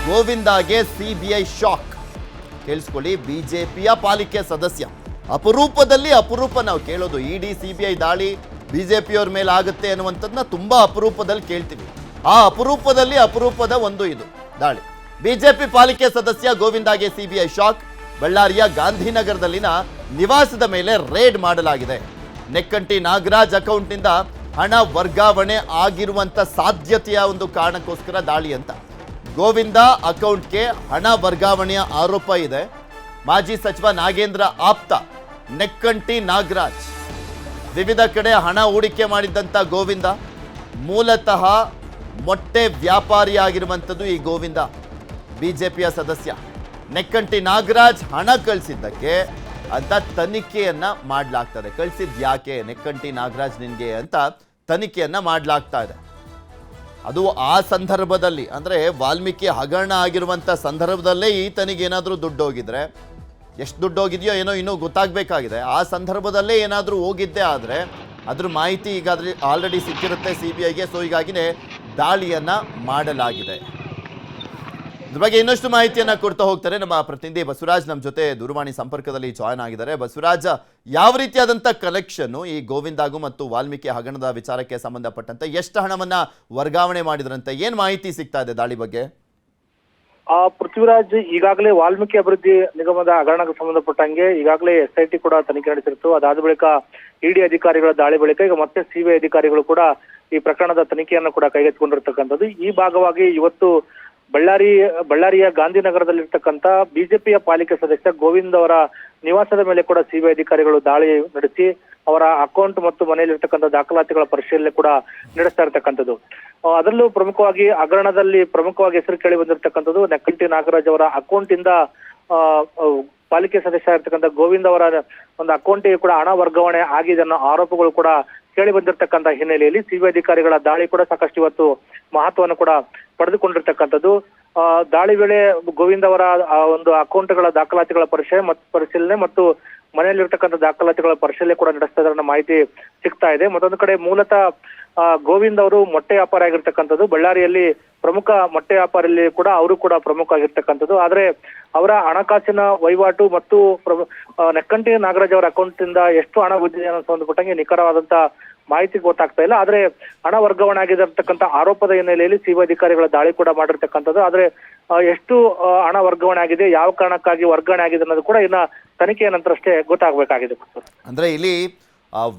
ಗೋವಿಂದಾಗೆ CBI shock. ಕೇಳಿಸ್ಕೊಳ್ಳಿ, ಬಿಜೆಪಿಯ ಪಾಲಿಕೆ ಸದಸ್ಯ. ಅಪರೂಪದಲ್ಲಿ ಅಪರೂಪ ನಾವು ಕೇಳೋದು. ಇಡಿ ಸಿಬಿಐ ದಾಳಿ ಬಿಜೆಪಿಯವ್ರ ಮೇಲೆ ಆಗುತ್ತೆ ಅನ್ನುವಂಥದ್ದನ್ನ ತುಂಬಾ ಅಪರೂಪದಲ್ಲಿ ಕೇಳ್ತೀವಿ. ಆ ಅಪರೂಪದಲ್ಲಿ ಅಪರೂಪದ ಒಂದು ಇದು ದಾಳಿ. ಬಿಜೆಪಿ ಪಾಲಿಕೆ ಸದಸ್ಯ ಗೋವಿಂದಾಗೆ ಸಿಬಿಐ ಶಾಕ್. ಬಳ್ಳಾರಿಯ ಗಾಂಧಿನಗರದಲ್ಲಿನ ನಿವಾಸದ ಮೇಲೆ ರೇಡ್ ಮಾಡಲಾಗಿದೆ. ನೆಕ್ಕಂಟಿ ನಾಗರಾಜ್ ಅಕೌಂಟ್ನಿಂದ ಹಣ ವರ್ಗಾವಣೆ ಆಗಿರುವಂಥ ಸಾಧ್ಯತೆಯ ಒಂದು ಕಾರಣಕ್ಕೋಸ್ಕರ ದಾಳಿ ಅಂತ. ಗೋವಿಂದ ಅಕೌಂಟ್ಗೆ ಹಣ ವರ್ಗಾವಣೆಯ ಆರೋಪ ಇದೆ. ಮಾಜಿ ಸಚಿವ ನಾಗೇಂದ್ರ ಆಪ್ತ ನೆಕ್ಕಂಟಿ ನಾಗರಾಜ್. ವಿವಿಧ ಕಡೆ ಹಣ ಹೂಡಿಕೆ ಮಾಡಿದ್ದಂಥ ಗೋವಿಂದ ಮೂಲತಃ ಮೊಟ್ಟೆ ವ್ಯಾಪಾರಿಯಾಗಿರುವಂಥದ್ದು ಈ ಗೋವಿಂದ. ಬಿಜೆಪಿಯ ಸದಸ್ಯ ನೆಕ್ಕಂಟಿ ನಾಗರಾಜ್ ಹಣ ಕಳಿಸಿದ್ದಕ್ಕೆ ಅಂತ ತನಿಖೆಯನ್ನ ಮಾಡಲಾಗ್ತದೆ. ಕಳಿಸಿದ್ ಯಾಕೆ ನೆಕ್ಕಂಟಿ ನಾಗರಾಜ್ ನಿನ್ಗೆ ಅಂತ ತನಿಖೆಯನ್ನ ಮಾಡಲಾಗ್ತಾ ಇದೆ. ಅದು ಆ ಸಂದರ್ಭದಲ್ಲಿ ಅಂದರೆ ವಾಲ್ಮೀಕಿ ಹಗರಣ ಆಗಿರುವಂಥ ಸಂದರ್ಭದಲ್ಲೇ ಈತನಿಗೆ ಏನಾದರೂ ದುಡ್ಡು ಹೋಗಿದ್ರೆ, ಎಷ್ಟು ದುಡ್ಡು ಹೋಗಿದೆಯೋ ಏನೋ ಇನ್ನೂ ಗೊತ್ತಾಗಬೇಕಾಗಿದೆ. ಆ ಸಂದರ್ಭದಲ್ಲೇ ಏನಾದರೂ ಹೋಗಿದ್ದೇ ಆದರೆ ಅದ್ರ ಮಾಹಿತಿ ಈಗಾದರೆ ಆಲ್ರೆಡಿ ಸಿಕ್ಕಿರುತ್ತೆ ಸಿಬಿಐಗೆ. ಸೊ ಹೀಗಾಗಿನೇ ದಾಳಿಯನ್ನು ಮಾಡಲಾಗಿದೆ. ಇದ್ರ ಬಗ್ಗೆ ಇನ್ನಷ್ಟು ಮಾಹಿತಿಯನ್ನು ಕೊಡ್ತಾ ಹೋಗ್ತಾರೆ ನಮ್ಮ ಪ್ರತಿನಿಧಿ ಬಸವರಾಜ್. ನಮ್ಮ ಜೊತೆ ದೂರವಾಣಿ ಸಂಪರ್ಕದಲ್ಲಿ ಜಾಯ್ನ್ ಆಗಿದ್ದಾರೆ. ಬಸವರಾಜ್, ಯಾವ ರೀತಿಯಾದಂಥ ಕಲೆಕ್ಷನ್ ಈ ಗೋವಿಂದಾಗೂ ಮತ್ತು ವಾಲ್ಮೀಕಿ ಹಗರಣದ ವಿಚಾರಕ್ಕೆ ಸಂಬಂಧಪಟ್ಟಂತೆ ಎಷ್ಟು ಹಣವನ್ನ ವರ್ಗಾವಣೆ ಮಾಡಿದ್ರಂತೆ, ಏನ್ ಮಾಹಿತಿ ಸಿಗ್ತಾ ಇದೆ ದಾಳಿ ಬಗ್ಗೆ? ಪೃಥ್ವಿರಾಜ್, ಈಗಾಗಲೇ ವಾಲ್ಮೀಕಿ ಅಭಿವೃದ್ಧಿ ನಿಗಮದ ಹಗರಣಕ್ಕೆ ಸಂಬಂಧಪಟ್ಟಂಗೆ ಈಗಾಗಲೇ SIT ಕೂಡ ತನಿಖೆ ನಡೆಸಿತ್ತು. ಅದಾದ ಬಳಿಕ ಇಡಿ ಅಧಿಕಾರಿಗಳ ದಾಳಿ ಬಳಿಕ ಈಗ ಮತ್ತೆ ಸಿಬಿಐ ಅಧಿಕಾರಿಗಳು ಕೂಡ ಈ ಪ್ರಕರಣದ ತನಿಖೆಯನ್ನು ಕೂಡ ಕೈಗೆತ್ತಿಕೊಂಡಿರ್ತಕ್ಕಂಥದ್ದು. ಈ ಭಾಗವಾಗಿ ಇವತ್ತು ಬಳ್ಳಾರಿಯ ಗಾಂಧಿನಗರದಲ್ಲಿರ್ತಕ್ಕಂಥ ಬಿಜೆಪಿಯ ಪಾಲಿಕೆ ಸದಸ್ಯ ಗೋವಿಂದ್ ಅವರ ನಿವಾಸದ ಮೇಲೆ ಕೂಡ ಸಿಬಿಐ ಅಧಿಕಾರಿಗಳು ದಾಳಿ ನಡೆಸಿ ಅವರ ಅಕೌಂಟ್ ಮತ್ತು ಮನೆಯಲ್ಲಿರ್ತಕ್ಕಂಥ ದಾಖಲಾತಿಗಳ ಪರಿಶೀಲನೆ ಕೂಡ ನಡೆಸ್ತಾ ಇರ್ತಕ್ಕಂಥದ್ದು. ಅದರಲ್ಲೂ ಪ್ರಮುಖವಾಗಿ ಹಗರಣದಲ್ಲಿ ಪ್ರಮುಖವಾಗಿ ಹೆಸರು ಕೇಳಿ ಬಂದಿರತಕ್ಕಂಥದ್ದು ನೆಕ್ಕಂಟಿ ನಾಗರಾಜ್ ಅವರ ಅಕೌಂಟ್ ಇಂದ ಪಾಲಿಕೆ ಸದಸ್ಯ ಇರ್ತಕ್ಕಂಥ ಗೋವಿಂದ್ ಅವರ ಒಂದು ಅಕೌಂಟಿಗೆ ಕೂಡ ಹಣ ವರ್ಗಾವಣೆ ಆಗಿದೆ ಅನ್ನೋ ಆರೋಪಗಳು ಕೂಡ ಕೇಳಿ ಬಂದಿರತಕ್ಕಂಥ ಹಿನ್ನೆಲೆಯಲ್ಲಿ ಸಿಬಿಐ ಅಧಿಕಾರಿಗಳ ದಾಳಿ ಕೂಡ ಸಾಕಷ್ಟು ಇವತ್ತು ಮಹತ್ವವನ್ನು ಕೂಡ ಪಡೆದುಕೊಂಡಿರ್ತಕ್ಕಂಥದ್ದು. ದಾಳಿ ವೇಳೆ ಗೋವಿಂದ್ ಅವರ ಒಂದು ಅಕೌಂಟ್ಗಳ ದಾಖಲಾತಿಗಳ ಪರಿಶೀಲನೆ ಮತ್ತು ಮನೆಯಲ್ಲಿರ್ತಕ್ಕಂಥ ದಾಖಲಾತಿಗಳ ಪರಿಶೀಲನೆ ಕೂಡ ನಡೆಸ್ತಾ ಇದ್ದಾರೆ ಅನ್ನೋ ಮಾಹಿತಿ ಸಿಗ್ತಾ ಇದೆ. ಮತ್ತೊಂದು ಕಡೆ ಮೂಲತಃ ಗೋವಿಂದ್ ಅವರು ಮೊಟ್ಟೆ ವ್ಯಾಪಾರ ಆಗಿರ್ತಕ್ಕಂಥದ್ದು. ಬಳ್ಳಾರಿಯಲ್ಲಿ ಪ್ರಮುಖ ಮೊಟ್ಟೆ ವ್ಯಾಪಾರಿಯಲ್ಲಿ ಕೂಡ ಅವರು ಕೂಡ ಪ್ರಮುಖ ಆಗಿರ್ತಕ್ಕಂಥದ್ದು. ಆದ್ರೆ ಅವರ ಹಣಕಾಸಿನ ವಹಿವಾಟು ಮತ್ತು ನೆಕ್ಕಂಟಿ ನಾಗರಾಜ್ ಅವರ ಅಕೌಂಟ್ ಇಂದ ಎಷ್ಟು ಹಣ ಬಂದಿದೆ ಅನ್ನೋ ಸಂಬಂಧಪಟ್ಟಂಗೆ ನಿಖರವಾದಂತ ಮಾಹಿತಿ ಗೊತ್ತಾಗ್ತಾ ಇಲ್ಲ. ಆದ್ರೆ ಹಣ ವರ್ಗಾವಣೆ ಆಗಿರತಕ್ಕಂಥ ಆರೋಪದ ಹಿನ್ನೆಲೆಯಲ್ಲಿ ಸಿಬಿಐ ಅಧಿಕಾರಿಗಳ ದಾಳಿ ಕೂಡ ಮಾಡಿರ್ತಕ್ಕಂಥದ್ದು. ಆದ್ರೆ ಎಷ್ಟು ಹಣ ವರ್ಗಾವಣೆ ಆಗಿದೆ, ಯಾವ ಕಾರಣಕ್ಕಾಗಿ ವರ್ಗಾವಣೆ ಆಗಿದೆ ಅನ್ನೋದು ಕೂಡ ಇನ್ನ ತನಿಖೆಯ ನಂತರ ಅಷ್ಟೇ ಗೊತ್ತಾಗಬೇಕಾಗಿದೆ. ಅಂದ್ರೆ ಇಲ್ಲಿ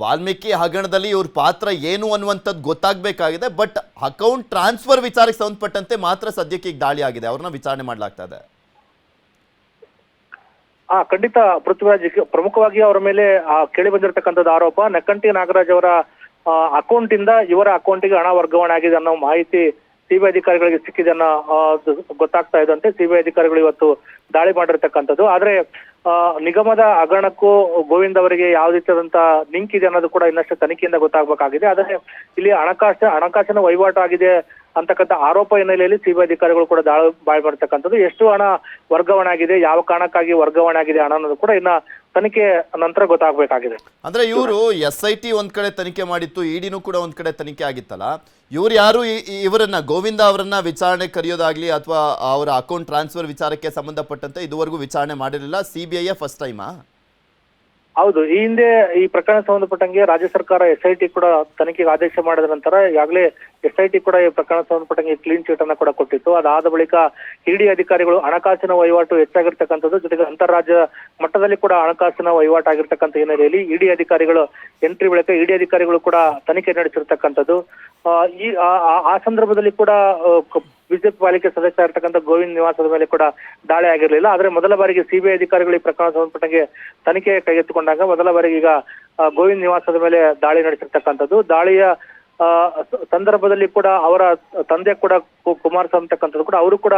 ವಾಲ್ಮೀಕಿ ಹಗರಣದಲ್ಲಿ ಇವ್ರ ಪಾತ್ರ ಏನು ಅನ್ನುವಂಥದ್ದು ಗೊತ್ತಾಗಬೇಕಾಗಿದೆ. ಬಟ್ ಅಕೌಂಟ್ ಟ್ರಾನ್ಸ್ಫರ್ ವಿಚಾರಕ್ಕೆ ಸಂಬಂಧಪಟ್ಟಂತೆ ಮಾತ್ರ ಸದ್ಯಕ್ಕೆ ಈಗ ದಾಳಿ ಆಗಿದೆ, ಅವ್ರನ್ನ ವಿಚಾರಣೆ ಮಾಡಲಾಗ್ತಾ ಇದೆ. ಖಂಡಿತ ಪೃಥ್ವಿರಾಜ್, ಪ್ರಮುಖವಾಗಿ ಅವರ ಮೇಲೆ ಕೇಳಿ ಬಂದಿರತಕ್ಕಂಥದ್ದು ಆರೋಪ ನೆಕ್ಕಂಟಿ ನಾಗರಾಜ್ ಅವರ ಅಕೌಂಟ್ ಇಂದ ಇವರ ಅಕೌಂಟಿಗೆ ಹಣ ವರ್ಗಾವಣೆ ಆಗಿದೆ ಅನ್ನೋ ಮಾಹಿತಿ ಸಿಬಿಐ ಅಧಿಕಾರಿಗಳಿಗೆ ಸಿಕ್ಕಿದೆ ಅನ್ನೋ ಗೊತ್ತಾಗ್ತಾ ಇದ್ದಂತೆ ಸಿಬಿಐ ಅಧಿಕಾರಿಗಳು ಇವತ್ತು ದಾಳಿ ಮಾಡಿರ್ತಕ್ಕಂಥದ್ದು. ಆದ್ರೆ ನಿಗಮದ ಹಗರಣಕ್ಕೂ ಗೋವಿಂದ್ ಅವರಿಗೆ ಯಾವ ರೀತಿಯಾದಂತ ಲಿಂಕ್ ಇದೆ ಅನ್ನೋದು ಕೂಡ ಇನ್ನಷ್ಟು ತನಿಖೆಯಿಂದ ಗೊತ್ತಾಗಬೇಕಾಗಿದೆ. ಆದ್ರೆ ಇಲ್ಲಿ ಹಣಕಾಸಿನ ವಹಿವಾಟು ಆಗಿದೆ ಅಂತಕ್ಕಂಥ ಆರೋಪ ಹಿನ್ನೆಲೆಯಲ್ಲಿ ಸಿಬಿಐ ಅಧಿಕಾರಿಗಳು ಕೂಡ ದಾಳಿ ಮಾಡಿರ್ತಕ್ಕಂಥದ್ದು. ಎಷ್ಟು ಹಣ ವರ್ಗಾವಣೆ ಆಗಿದೆ, ಯಾವ ಕಾರಣಕ್ಕಾಗಿ ವರ್ಗಾವಣೆ ಆಗಿದೆ ಹಣ ಅನ್ನೋದು ಕೂಡ ಇನ್ನ ತನಿಖೆ ನಂತರ ಗೊತ್ತಾಗಬೇಕಾಗಿದೆ. ಅಂದ್ರೆ ಇವರು SIT ಒಂದ್ ಕಡೆ ತನಿಖೆ ಮಾಡಿತ್ತು, ಇಡಿನೂ ಕೂಡ ಒಂದ್ ಕಡೆ ತನಿಖೆ ಆಗಿತ್ತಲ್ಲ, ಇವ್ರು ಯಾರು ಇವರನ್ನ ಗೋವಿಂದ ಅವರನ್ನ ವಿಚಾರಣೆ ಕರೆಯೋದಾಗ್ಲಿ ಅಥವಾ ಅವರ ಅಕೌಂಟ್ ಟ್ರಾನ್ಸ್ಫರ್ ವಿಚಾರಕ್ಕೆ ಸಂಬಂಧಪಟ್ಟಂತೆ ಇದುವರೆಗೂ ವಿಚಾರಣೆ ಮಾಡಿರಲಿಲ್ಲ, ಸಿಬಿಐ ಫಸ್ಟ್ ಟೈಮಾ? ಹೌದು, ಈ ಹಿಂದೆ ಈ ಪ್ರಕರಣ ಸಂಬಂಧಪಟ್ಟಂಗೆ ರಾಜ್ಯ ಸರ್ಕಾರ SIT ಕೂಡ ತನಿಖೆಗೆ ಆದೇಶ ಮಾಡಿದ ನಂತರ ಈಗಾಗಲೇ SIT ಕೂಡ ಈ ಪ್ರಕರಣ ಸಂಬಂಧಪಟ್ಟಂಗೆ ಕ್ಲೀನ್ ಚೀಟ್ ಅನ್ನ ಕೂಡ ಕೊಟ್ಟಿತ್ತು. ಅದಾದ ಬಳಿಕ ಇಡಿ ಅಧಿಕಾರಿಗಳು ಹಣಕಾಸಿನ ವಹಿವಾಟು ಹೆಚ್ಚಾಗಿರ್ತಕ್ಕಂಥದ್ದು, ಜೊತೆಗೆ ಅಂತಾರಾಜ್ಯ ಮಟ್ಟದಲ್ಲಿ ಕೂಡ ಹಣಕಾಸಿನ ವಹಿವಾಟು ಆಗಿರ್ತಕ್ಕಂಥ ಹಿನ್ನೆಲೆಯಲ್ಲಿ ಇಡಿ ಅಧಿಕಾರಿಗಳು ಎಂಟ್ರಿ ಬಳಿಕ ಇಡಿ ಅಧಿಕಾರಿಗಳು ಕೂಡ ತನಿಖೆ ನಡೆಸಿರ್ತಕ್ಕಂಥದ್ದು. ಆ ಸಂದರ್ಭದಲ್ಲಿ ಕೂಡ ಬಿಜೆಪಿ ಪಾಲಿಕೆ ಸದಸ್ಯ ಇರ್ತಕ್ಕಂಥ ಗೋವಿಂದ್ ನಿವಾಸದ ಮೇಲೆ ಕೂಡ ದಾಳಿ ಆಗಿರಲಿಲ್ಲ. ಆದ್ರೆ ಮೊದಲ ಬಾರಿಗೆ ಸಿಬಿಐ ಅಧಿಕಾರಿಗಳು ಈ ಪ್ರಕರಣ ಸಂಬಂಧಪಟ್ಟಂಗೆ ತನಿಖೆ ಕೈಗೆತ್ತಿಕೊಂಡಾಗ ಮೊದಲ ಬಾರಿಗೆ ಈಗ ಗೋವಿಂದ್ ನಿವಾಸದ ಮೇಲೆ ದಾಳಿ ನಡೆಸಿರ್ತಕ್ಕಂಥದ್ದು. ದಾಳಿಯ ಸಂದರ್ಭದಲ್ಲಿ ಕೂಡ ಅವರ ತಂದೆ ಕೂಡ ಕುಮಾರಸ್ವಾಮಿ ಅಂತಕ್ಕಂಥದ್ದು ಕೂಡ ಅವರು ಕೂಡ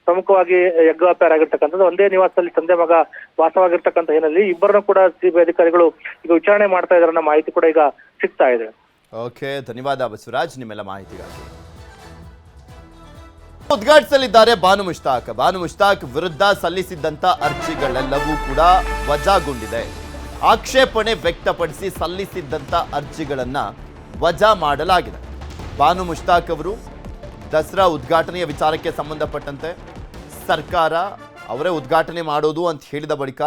ಪ್ರಮುಖವಾಗಿ ಎಗ್ ವ್ಯಾಪಾರ ಆಗಿರ್ತಕ್ಕಂಥದ್ದು. ಒಂದೇ ನಿವಾಸದಲ್ಲಿ ತಂದೆ ಮಗ ವಾಸವಾಗಿರ್ತಕ್ಕಂಥ ಹಿನ್ನೆಲೆಯಲ್ಲಿ ಇಬ್ಬರನ್ನು ಕೂಡ ಸಿಬಿಐ ಅಧಿಕಾರಿಗಳು ಈಗ ವಿಚಾರಣೆ ಮಾಡ್ತಾ ಇದಾರೆ ಅನ್ನೋ ಮಾಹಿತಿ ಕೂಡ ಈಗ ಸಿಗ್ತಾ ಇದೆ. ಓಕೆ, ಧನ್ಯವಾದ ಬಸವರಾಜ್ ನಿಮ್ಮೆಲ್ಲ ಮಾಹಿತಿಗಾಗಿ. ಉದ್ಘಾಟಿಸಲಿದ್ದಾರೆ ಬಾನು ಮುಷ್ತಾಕ್ ವಿರುದ್ಧ ಸಲ್ಲಿಸಿದ್ದಂತ ಅರ್ಜಿಗಳೆಲ್ಲವೂ ಕೂಡ ವಜಾಗೊಂಡಿದೆ. ಆಕ್ಷೇಪಣೆ ವ್ಯಕ್ತಪಡಿಸಿ ಸಲ್ಲಿಸಿದ್ದಂತ ಅರ್ಜಿಗಳನ್ನ ವಜಾ ಮಾಡಲಾಗಿದೆ. ಬಾನು ಮುಷ್ತಾಕ್ ಅವರು ದಸರಾ ಉದ್ಘಾಟನೆಯ ವಿಚಾರಕ್ಕೆ ಸಂಬಂಧಪಟ್ಟಂತೆ ಸರ್ಕಾರ ಅವರೇ ಉದ್ಘಾಟನೆ ಮಾಡೋದು ಅಂತ ಹೇಳಿದ ಬಳಿಕ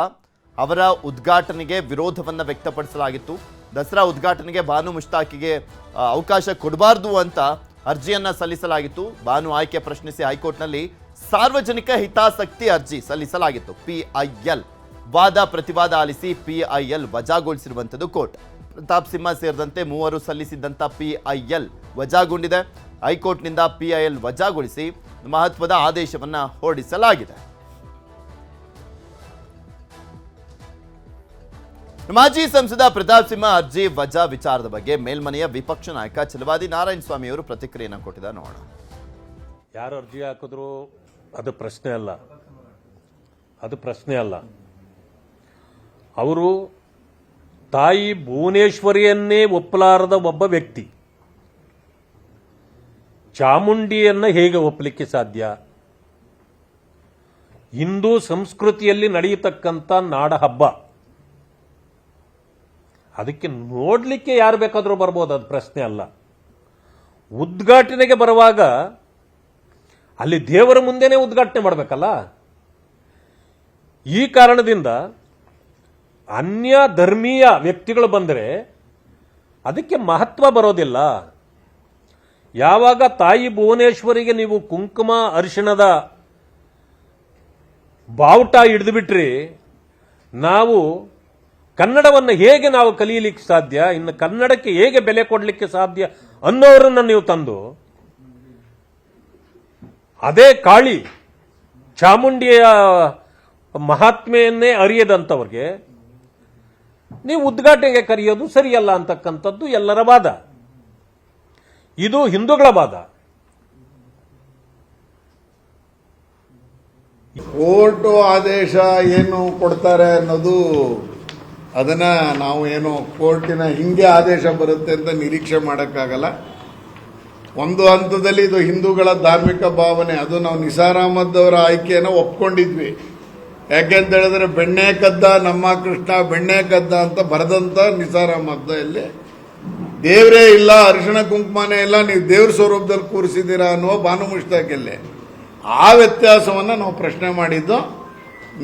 ಅವರ ಉದ್ಘಾಟನೆಗೆ ವಿರೋಧವನ್ನು ವ್ಯಕ್ತಪಡಿಸಲಾಗಿತ್ತು. ದಸರಾ ಉದ್ಘಾಟನೆಗೆ ಬಾನು ಮುಷ್ತಾಕಿಗೆ ಅವಕಾಶ ಕೊಡಬಾರ್ದು ಅಂತ ಅರ್ಜಿಯನ್ನು ಸಲ್ಲಿಸಲಾಗಿತ್ತು. ಬಾನು ಆಯ್ಕೆ ಪ್ರಶ್ನಿಸಿ ಹೈಕೋರ್ಟ್ನಲ್ಲಿ ಸಾರ್ವಜನಿಕ ಹಿತಾಸಕ್ತಿ ಅರ್ಜಿ ಸಲ್ಲಿಸಲಾಗಿತ್ತು. PIL ವಾದ ಪ್ರತಿವಾದ ಆಲಿಸಿ PIL ವಜಾಗೊಳಿಸಿರುವಂಥದ್ದು ಕೋರ್ಟ್. ಪ್ರತಾಪ್ ಸಿಂಹ ಸೇರಿದಂತೆ 3 ಸಲ್ಲಿಸಿದ್ದಂಥ PIL ವಜಾಗೊಂಡಿದೆ. ಹೈಕೋರ್ಟ್ನಿಂದ PIL ವಜಾಗೊಳಿಸಿ ಮಹತ್ವದ ಆದೇಶವನ್ನು ಹೊರಡಿಸಲಾಗಿದೆ. ಮಾಜಿ ಸಂಸದ ಪ್ರತಾಪ್ ಸಿಂಹ ಅರ್ಜಿ ವಜಾ ವಿಚಾರದ ಬಗ್ಗೆ ಮೇಲ್ಮನೆಯ ವಿಪಕ್ಷ ನಾಯಕ ಛಲವಾದಿ ನಾರಾಯಣ ಸ್ವಾಮಿ ಅವರು ಪ್ರತಿಕ್ರಿಯೆಯನ್ನು ಕೊಟ್ಟಿದ್ದಾರೆ. ನೋಡೋಣ. ಯಾರು ಅರ್ಜಿ ಹಾಕಿದ್ರು ಅದು ಪ್ರಶ್ನೆ ಅಲ್ಲ, ಅದು ಪ್ರಶ್ನೆ ಅಲ್ಲ. ಅವರು ತಾಯಿ ಭುವನೇಶ್ವರಿಯನ್ನೇ ಒಪ್ಪಲಾರದ ಒಬ್ಬ ವ್ಯಕ್ತಿ ಚಾಮುಂಡಿಯನ್ನ ಹೇಗೆ ಒಪ್ಪಲಿಕ್ಕೆ ಸಾಧ್ಯ? ಹಿಂದೂ ಸಂಸ್ಕೃತಿಯಲ್ಲಿ ನಡೆಯತಕ್ಕಂಥ ನಾಡ ಹಬ್ಬ, ಅದಕ್ಕೆ ನೋಡ್ಲಿಕ್ಕೆ ಯಾರು ಬೇಕಾದರೂ ಬರ್ಬೋದು, ಅದು ಪ್ರಶ್ನೆ ಅಲ್ಲ. ಉದ್ಘಾಟನೆಗೆ ಬರುವಾಗ ಅಲ್ಲಿ ದೇವರ ಮುಂದೆನೇ ಉದ್ಘಾಟನೆ ಮಾಡಬೇಕಲ್ಲ. ಈ ಕಾರಣದಿಂದ ಅನ್ಯ ಧರ್ಮೀಯ ವ್ಯಕ್ತಿಗಳು ಬಂದರೆ ಅದಕ್ಕೆ ಮಹತ್ವ ಬರೋದಿಲ್ಲ. ಯಾವಾಗ ತಾಯಿ ಭುವನೇಶ್ವರಿಗೆ ನೀವು ಕುಂಕುಮ ಅರಿಶಿಣದ ಬಾವುಟ ಹಿಡಿದು ಬಿಟ್ರಿ, ನಾವು ಕನ್ನಡವನ್ನು ಹೇಗೆ ನಾವು ಕಲಿಯಲಿಕ್ಕೆ ಸಾಧ್ಯ, ಇನ್ನು ಕನ್ನಡಕ್ಕೆ ಹೇಗೆ ಬೆಲೆ ಕೊಡಲಿಕ್ಕೆ ಸಾಧ್ಯ ಅನ್ನೋರನ್ನ ನೀವು ತಂದು ಅದೇ ಕಾಳಿ ಚಾಮುಂಡಿಯ ಮಹಾತ್ಮೆಯನ್ನೇ ಅರಿಯದಂಥವ್ರಿಗೆ ನೀವು ಉದ್ಘಾಟನೆಗೆ ಕರೆಯೋದು ಸರಿಯಲ್ಲ ಅಂತಕ್ಕಂಥದ್ದು ಎಲ್ಲರ ವಾದ. ಇದು ಹಿಂದೂಗಳ ವಾದ. ಕೋರ್ಟ್ ಆದೇಶ ಏನು ಕೊಡ್ತಾರೆ ಅನ್ನೋದು ಅದನ್ನ ನಾವು ಏನು ಕೋರ್ಟಿನ ಹಿಂಗೆ ಆದೇಶ ಬರುತ್ತೆ ಅಂತ ನಿರೀಕ್ಷೆ ಮಾಡೋಕ್ಕಾಗಲ್ಲ. ಒಂದು ಹಂತದಲ್ಲಿ ಇದು ಹಿಂದೂಗಳ ಧಾರ್ಮಿಕ ಭಾವನೆ, ಅದು ನಾವು ನಿಸಾರ್ ಅಹಮದ್ ಅವರ ಆಯ್ಕೆಯನ್ನು ಒಪ್ಕೊಂಡಿದ್ವಿ. ಯಾಕೆಂತ ಹೇಳಿದ್ರೆ ಬೆಣ್ಣೆ ಕದ್ದ ನಮ್ಮ ಕೃಷ್ಣ ಬೆಣ್ಣೆ ಕದ್ದ ಅಂತ ಬರೆದಂತ ನಿಸಾರ್ ಅಹಮದ್ ಇಲ್ಲಿ ದೇವರೇ ಇಲ್ಲ, ಅರಿಶಿಣ ಕುಂಕುಮನೇ ಇಲ್ಲ, ನೀವು ದೇವ್ರ ಸ್ವರೂಪದಲ್ಲಿ ಕೂರಿಸಿದ್ದೀರಾ ಅನ್ನುವ ಬಾನು ಮುಷ್ತಾಕಲ್ಲಿ ಆ ವ್ಯತ್ಯಾಸವನ್ನು ನಾವು ಪ್ರಶ್ನೆ ಮಾಡಿದ್ದು.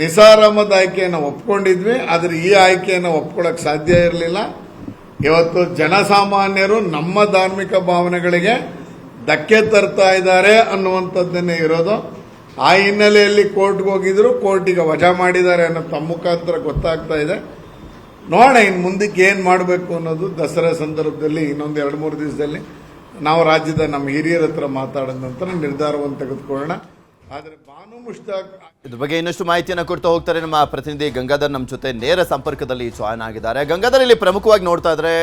ನಿಸಾರ್ ಅಹಮದ್ ಆಯ್ಕೆಯನ್ನು ಒಪ್ಕೊಂಡಿದ್ವಿ, ಆದರೆ ಈ ಆಯ್ಕೆಯನ್ನು ಒಪ್ಕೊಳ್ಳೋಕೆ ಸಾಧ್ಯ ಇರಲಿಲ್ಲ. ಇವತ್ತು ಜನಸಾಮಾನ್ಯರು ನಮ್ಮ ಧಾರ್ಮಿಕ ಭಾವನೆಗಳಿಗೆ ಧಕ್ಕೆ ತರ್ತಾ ಇದ್ದಾರೆ ಅನ್ನುವಂಥದ್ದನ್ನೇ ಇರೋದು. ಆ ಹಿನ್ನೆಲೆಯಲ್ಲಿ ಕೋರ್ಟ್ಗೆ ಹೋಗಿದ್ರು, ಕೋರ್ಟಿಗೆ ವಜಾ ಮಾಡಿದ್ದಾರೆ ಅನ್ನೋದು ತಮ್ಮ ಮುಖಾಂತರ ಗೊತ್ತಾಗ್ತಾ ಇದೆ. ನೋಡೋಣ ಇನ್ನು ಮುಂದಕ್ಕೆ ಏನು ಮಾಡಬೇಕು ಅನ್ನೋದು ದಸರಾ ಸಂದರ್ಭದಲ್ಲಿ ಇನ್ನೊಂದು 2-3 ದಿವಸದಲ್ಲಿ ನಾವು ರಾಜ್ಯದ ನಮ್ಮ ಹಿರಿಯರ ಹತ್ರ ಮಾತಾಡಿದ ನಂತರ ನಿರ್ಧಾರವನ್ನು ತೆಗೆದುಕೊಳ್ಳೋಣ. ಆದರೆ ಬಾನು ಮುಷ್ತಾಕ್ ಇದ್ರ ಬಗ್ಗೆ ಇನ್ನಷ್ಟು ಮಾಹಿತಿಯನ್ನು ಕೊಡ್ತಾ ಹೋಗ್ತಾರೆ ನಮ್ಮ ಪ್ರತಿನಿಧಿ ಗಂಗಾಧರ್ ನಮ್ಮ ಜೊತೆ ನೇರ ಸಂಪರ್ಕದಲ್ಲಿ ಜಾಯ್ನ್ ಆಗಿದ್ದಾರೆ. ಗಂಗಾಧರ್, ಇಲ್ಲಿ ಪ್ರಮುಖವಾಗಿ ನೋಡ್ತಾ ಇದ್ರೆ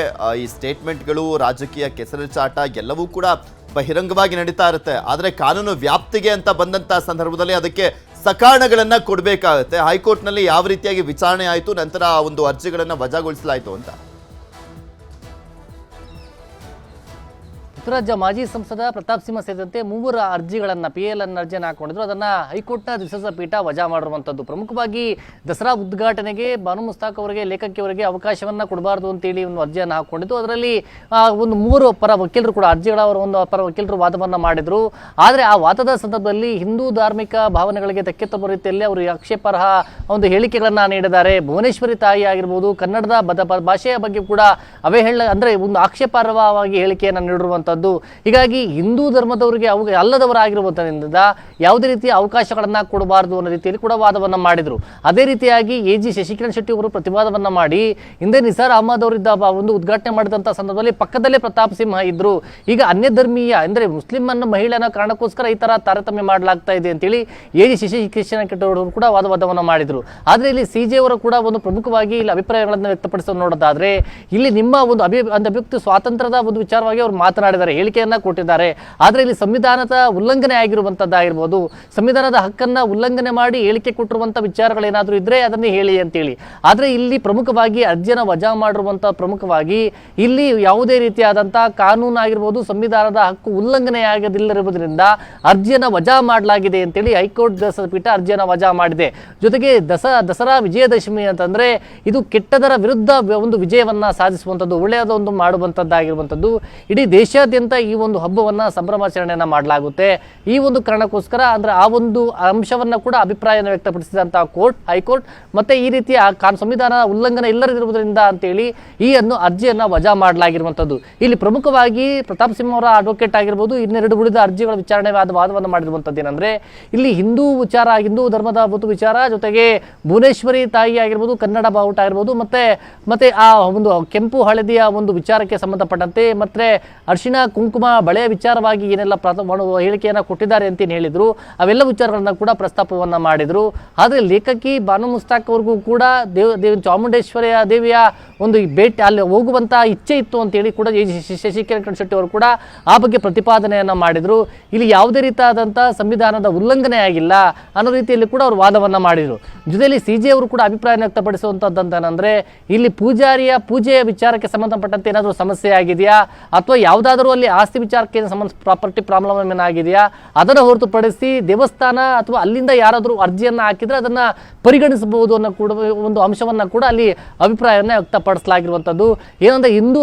ಈ ಸ್ಟೇಟ್ಮೆಂಟ್ಗಳು, ರಾಜಕೀಯ ಕೆಸರುಚಾಟ ಎಲ್ಲವೂ ಕೂಡ ಬಹಿರಂಗವಾಗಿ ನಡೀತಾ ಇರುತ್ತೆ. ಆದರೆ ಕಾನೂನು ವ್ಯಾಪ್ತಿಗೆ ಅಂತ ಬಂದಂತ ಸಂದರ್ಭದಲ್ಲಿ ಅದಕ್ಕೆ ಸಕಾರಣಗಳನ್ನ ಕೊಡಬೇಕಾಗುತ್ತೆ. ಹೈಕೋರ್ಟ್ನಲ್ಲಿ ಯಾವ ರೀತಿಯಾಗಿ ವಿಚಾರಣೆ ಆಯಿತು, ನಂತರ ಆ ಒಂದು ಅರ್ಜಿಗಳನ್ನು ವಜಾಗೊಳಿಸಲಾಯಿತು ಅಂತ? ಉತ್ತರಾಜ್ಯ ಮಾಜಿ ಸಂಸದ ಪ್ರತಾಪ್ ಸಿಂಹ ಸೇರಿದಂತೆ 3 ಅರ್ಜಿಗಳನ್ನು PIL ಅರ್ಜಿಯನ್ನು ಹಾಕೊಂಡಿದ್ರು. ಅದನ್ನು ಹೈಕೋರ್ಟ್ನ ದ್ವಿಸದಸ್ಯ ಪೀಠ ವಜಾ ಮಾಡಿರುವಂಥದ್ದು. ಪ್ರಮುಖವಾಗಿ ದಸರಾ ಉದ್ಘಾಟನೆಗೆ ಬಾನು ಮುಸ್ತಾಕ್ ಅವರಿಗೆ, ಲೇಖಕಿಯವರಿಗೆ ಅವಕಾಶವನ್ನು ಕೊಡಬಾರ್ದು ಅಂತೇಳಿ ಒಂದು ಅರ್ಜಿಯನ್ನು ಹಾಕೊಂಡಿದ್ದು. ಅದರಲ್ಲಿ ಒಂದು 3 ಪರ ವಕೀಲರು ಕೂಡ ಅರ್ಜಿಗಳ ಒಂದು ಪರ ವಕೀಲರು ವಾದವನ್ನು ಮಾಡಿದರು. ಆದರೆ ಆ ವಾದದ ಸಂದರ್ಭದಲ್ಲಿ ಹಿಂದೂ ಧಾರ್ಮಿಕ ಭಾವನೆಗಳಿಗೆ ಧಕ್ಕೆ ತರುವ ರೀತಿಯಲ್ಲಿ ಅವರು ಆಕ್ಷೇಪಾರ್ಹ ಒಂದು ಹೇಳಿಕೆಗಳನ್ನು ನೀಡಿದ್ದಾರೆ. ಭುವನೇಶ್ವರಿ ತಾಯಿ ಆಗಿರ್ಬೋದು, ಕನ್ನಡದ ಭಾಷೆಯ ಬಗ್ಗೆ ಕೂಡ ಅಂದರೆ ಒಂದು ಆಕ್ಷೇಪಾರ್ಹವಾಗಿ ಹೇಳಿಕೆಯನ್ನು ನೀಡಿರುವಂಥದ್ದು. ಹೀಗಾಗಿ ಹಿಂದೂ ಧರ್ಮದವರಿಗೆ ಅಲ್ಲದವರಾಗಿರುವುದರಿಂದ ಯಾವುದೇ ರೀತಿಯ ಅವಕಾಶಗಳನ್ನು ಕೊಡಬಾರದು ಅನ್ನೋ ರೀತಿಯಲ್ಲಿ ಕೂಡ ವಾದವನ್ನು ಮಾಡಿದರು. ಅದೇ ರೀತಿಯಾಗಿ AG ಶಶಿಕಿರಣ್ ಶೆಟ್ಟಿ ಅವರು ಪ್ರತಿವಾದವನ್ನು ಮಾಡಿ ಹಿಂದೆ ನಿಸಾರ್ ಅಹಮದ್ ಅವರಿದ್ದ ಒಂದು ಉದ್ಘಾಟನೆ ಮಾಡಿದಂಥ ಸಂದರ್ಭದಲ್ಲಿ ಪಕ್ಕದಲ್ಲೇ ಪ್ರತಾಪ್ ಸಿಂಹ ಇದ್ರು. ಈಗ ಅನ್ಯ ಧರ್ಮೀಯ ಅಂದರೆ ಮುಸ್ಲಿಂ ಅನ್ನ ಮಹಿಳೆಯನ್ನ ಕಾರಣಕ್ಕೋಸ್ಕರ ಈ ತರ ತಾರತಮ್ಯ ಮಾಡಲಾಗ್ತಾ ಇದೆ ಅಂತೇಳಿ AG ಶಶಿಕಿರಣ್ ಶೆಟ್ಟಿ ಅವರು ಕೂಡ ವಾದವನ್ನು ಮಾಡಿದರು. ಆದರೆ ಇಲ್ಲಿ CJ ಅವರು ಕೂಡ ಒಂದು ಪ್ರಮುಖವಾಗಿ ಇಲ್ಲಿ ಅಭಿಪ್ರಾಯಗಳನ್ನು ವ್ಯಕ್ತಪಡಿಸೋದು ನೋಡೋದಾದ್ರೆ, ಇಲ್ಲಿ ನಿಮ್ಮ ಒಂದು ಅಭಿವ್ಯಕ್ತಿ ಸ್ವಾತಂತ್ರ್ಯದ ಒಂದು ವಿಚಾರವಾಗಿ ಅವರು ಮಾತನಾಡಿದ್ದಾರೆ, ಹೇಳಿಕೆಯನ್ನ ಕೊಟ್ಟಿದ್ದಾರೆ. ಆದರೆ ಇಲ್ಲಿ ಸಂವಿಧಾನದ ಉಲ್ಲಂಘನೆ ಆಗಿರುವಂತದ್ದಾಗಿರ್ಬೋದು, ಸಂವಿಧಾನದ ಹಕ್ಕನ್ನ ಉಲ್ಲಂಘನೆ ಮಾಡಿ ಹೇಳಿಕೆ ಕೊಟ್ಟಿರುವಂತ ವಿಚಾರಗಳೇನಾದ್ರೂ ಇದ್ರೆ ಅದನ್ನೇ ಹೇಳಿ ಅಂತೇಳಿ. ಆದರೆ ಇಲ್ಲಿ ಪ್ರಮುಖವಾಗಿ ಅರ್ಜಿಯನ್ನು ವಜಾ ಮಾಡಿರುವಂತ ಪ್ರಮುಖವಾಗಿ ಇಲ್ಲಿ ಯಾವುದೇ ರೀತಿಯಾದಂತಹ ಕಾನೂನು ಆಗಿರ್ಬೋದು, ಸಂವಿಧಾನದ ಹಕ್ಕು ಉಲ್ಲಂಘನೆ ಆಗದಿಲ್ಲದಿರುವುದರಿಂದ ಅರ್ಜಿಯನ್ನು ವಜಾ ಮಾಡಲಾಗಿದೆ ಅಂತೇಳಿ ಹೈಕೋರ್ಟ್ ಪೀಠ ಅರ್ಜಿಯನ್ನು ವಜಾ ಮಾಡಿದೆ. ಜೊತೆಗೆ ದಸರಾ ವಿಜಯದಶಮಿ ಅಂತಂದ್ರೆ ಇದು ಕೆಟ್ಟದರ ವಿರುದ್ಧ ಒಂದು ವಿಜಯವನ್ನ ಸಾಧಿಸುವಂಥದ್ದು, ಒಳ್ಳೆಯದ ಒಂದು ಮಾಡುವಂಥದ್ದಾಗಿರುವಂಥದ್ದು. ಇಡೀ ದೇಶಾದ್ಯಂತ ದೇಶಾದ್ಯಂತ ಈ ಒಂದು ಹಬ್ಬವನ್ನ ಸಂಭ್ರಮಾಚರಣೆಯನ್ನ ಮಾಡಲಾಗುತ್ತೆ. ಈ ಒಂದು ಕಾರಣಕ್ಕೋಸ್ಕರ ಅಂದ್ರೆ ಆ ಒಂದು ಅಂಶವನ್ನ ಕೂಡ ಅಭಿಪ್ರಾಯನ ವ್ಯಕ್ತಪಡಿಸಿದಂತಹ ಹೈಕೋರ್ಟ್ ಮತ್ತೆ ಈ ರೀತಿಯ ಸಂವಿಧಾನ ಉಲ್ಲಂಘನೆ ಇಲ್ಲದಿರುವುದರಿಂದ ಅಂತೇಳಿ ಈ ಅರ್ಜಿಯನ್ನ ವಜಾ ಮಾಡಲಾಗಿರುವಂತದ್ದು. ಇಲ್ಲಿ ಪ್ರಮುಖವಾಗಿ ಪ್ರತಾಪ್ ಸಿಂಹ ಅವರ ಅಡ್ವೊಕೇಟ್ ಆಗಿರ್ಬೋದು, ಇನ್ನೆರಡು ಉಳಿದ ಅರ್ಜಿಗಳ ವಿಚಾರಣೆ ವಾದವನ್ನು ಮಾಡಿರುವಂತದ್ದು ಏನಂದ್ರೆ, ಇಲ್ಲಿ ಹಿಂದೂ ಧರ್ಮದ ವಿಚಾರ ಜೊತೆಗೆ ಭುವನೇಶ್ವರಿ ತಾಯಿ ಆಗಿರ್ಬೋದು, ಕನ್ನಡ ಬಾವುಟ ಆಗಿರ್ಬೋದು, ಮತ್ತೆ ಆ ಒಂದು ಕೆಂಪು ಹಳದಿಯ ಒಂದು ವಿಚಾರಕ್ಕೆ ಸಂಬಂಧಪಟ್ಟಂತೆ ಮತ್ತೆ ಅರಿಶಿಣ ಕುಂಕುಮ ಬಳೆಯ ವಿಚಾರವಾಗಿ ಏನೆಲ್ಲ ಹೇಳಿಕೆಯನ್ನ ಕೊಟ್ಟಿದ್ದಾರೆ ಅಂತ ಹೇಳಿದ್ರು, ಅವೆಲ್ಲ ವಿಚಾರಗಳನ್ನ ಕೂಡ ಪ್ರಸ್ತಾಪವನ್ನ ಮಾಡಿದ್ರು. ಆದ್ರೆ ಲೇಖಕಿ ಬಾನು ಮುಸ್ತಾಕ್ ಅವ್ರಿಗೂ ಕೂಡ ಚಾಮುಂಡೇಶ್ವರಿಯ ದೇವಿಯ ಒಂದು ಭೇಟಿ ಅಲ್ಲಿ ಹೋಗುವಂತ ಇಚ್ಛೆ ಇತ್ತು ಅಂತೇಳಿ ಕೂಡ ಶಶಿಕಿರಣ್ ಶೆಟ್ಟಿ ಅವರು ಕೂಡ ಆ ಬಗ್ಗೆ ಪ್ರತಿಪಾದನೆಯನ್ನ ಮಾಡಿದ್ರು. ಇಲ್ಲಿ ಯಾವುದೇ ರೀತಿಯಾದಂಥ ಸಂವಿಧಾನದ ಉಲ್ಲಂಘನೆ ಆಗಿಲ್ಲ ಅನ್ನೋ ರೀತಿಯಲ್ಲಿ ಕೂಡ ಅವರು ವಾದವನ್ನ ಮಾಡಿದ್ರು. ಜೊತೆಯಲ್ಲಿ ಸಿಜೆ ಅವರು ಕೂಡ ಅಭಿಪ್ರಾಯ ವ್ಯಕ್ತಪಡಿಸುವಂತದ್ದೇನೆಂದ್ರೆ, ಇಲ್ಲಿ ಪೂಜೆಯ ವಿಚಾರಕ್ಕೆ ಸಂಬಂಧಪಟ್ಟಂತೆ ಏನಾದರೂ ಸಮಸ್ಯೆ ಆಗಿದೆಯಾ ಅಥವಾ ಯಾವುದಾದ್ರೂ ಅಲ್ಲಿ ಆಸ್ತಿ ವಿಚಾರಕ್ಕೆ ಪ್ರಾಪರ್ಟಿ ಪ್ರಾಬ್ಲಮ್ ಏನಾಗಿದೆಯಾ ಅದನ್ನು ಹೊರತುಪಡಿಸಿ ದೇವಸ್ಥಾನ ಅಥವಾ ಅಲ್ಲಿಂದ ಯಾರಾದರೂ ಅರ್ಜಿಯನ್ನ ಹಾಕಿದ್ರೆ ಅದನ್ನ ಪರಿಗಣಿಸಬಹುದು ಅನ್ನೋ ಕೂಡ ಒಂದು ಅಂಶವನ್ನ ಕೂಡ ಅಲ್ಲಿ ಅಭಿಪ್ರಾಯವನ್ನ ವ್ಯಕ್ತಪಡಿಸಲಾಗಿರುವಂಥದ್ದು. ಏನಂದ್ರೆ ಹಿಂದೂ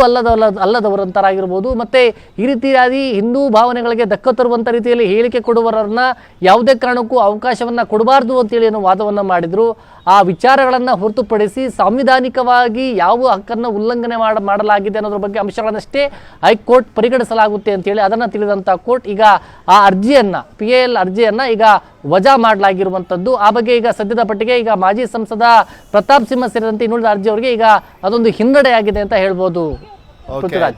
ಅಲ್ಲದವರಂತರಾಗಿರ್ಬೋದು ಮತ್ತೆ ಈ ರೀತಿಯಾಗಿ ಹಿಂದೂ ಭಾವನೆಗಳಿಗೆ ಧಕ್ಕ ತರುವಂತ ರೀತಿಯಲ್ಲಿ ಹೇಳಿಕೆ ಕೊಡುವವರನ್ನ ಯಾವುದೇ ಕಾರಣಕ್ಕೂ ಅವಕಾಶವನ್ನ ಕೊಡಬಾರ್ದು ಅಂತೇಳಿ ಏನೋ ವಾದವನ್ನ ಮಾಡಿದ್ರು. ಆ ವಿಚಾರಗಳನ್ನು ಹೊರತುಪಡಿಸಿ ಸಾಂವಿಧಾನಿಕವಾಗಿ ಯಾವ ಹಕ್ಕನ್ನು ಉಲ್ಲಂಘನೆ ಮಾಡಲಾಗಿದೆ ಅನ್ನೋದ್ರ ಬಗ್ಗೆ ಅಂಶಗಳನ್ನಷ್ಟೇ ಹೈಕೋರ್ಟ್ ಪರಿಗಣಿಸಲಾಗುತ್ತೆ ಅಂತೇಳಿ ಅದನ್ನು ತಿಳಿದಂಥ ಕೋರ್ಟ್ ಈಗ ಆ ಅರ್ಜಿಯನ್ನು PIL ಅರ್ಜಿಯನ್ನು ಈಗ ವಜಾ ಮಾಡಲಾಗಿರುವಂಥದ್ದು. ಆ ಬಗ್ಗೆ ಈಗ ಸದ್ಯದ ಪಟ್ಟಿಗೆ ಈಗ ಮಾಜಿ ಸಂಸದ ಪ್ರತಾಪ್ ಸಿಂಹ ಸೇರಿದಂತೆ ಇನ್ನುಳಿದ ಅರ್ಜಿಯವರಿಗೆ ಈಗ ಅದೊಂದು ಹಿನ್ನಡೆಯಾಗಿದೆ ಅಂತ ಹೇಳ್ಬೋದು.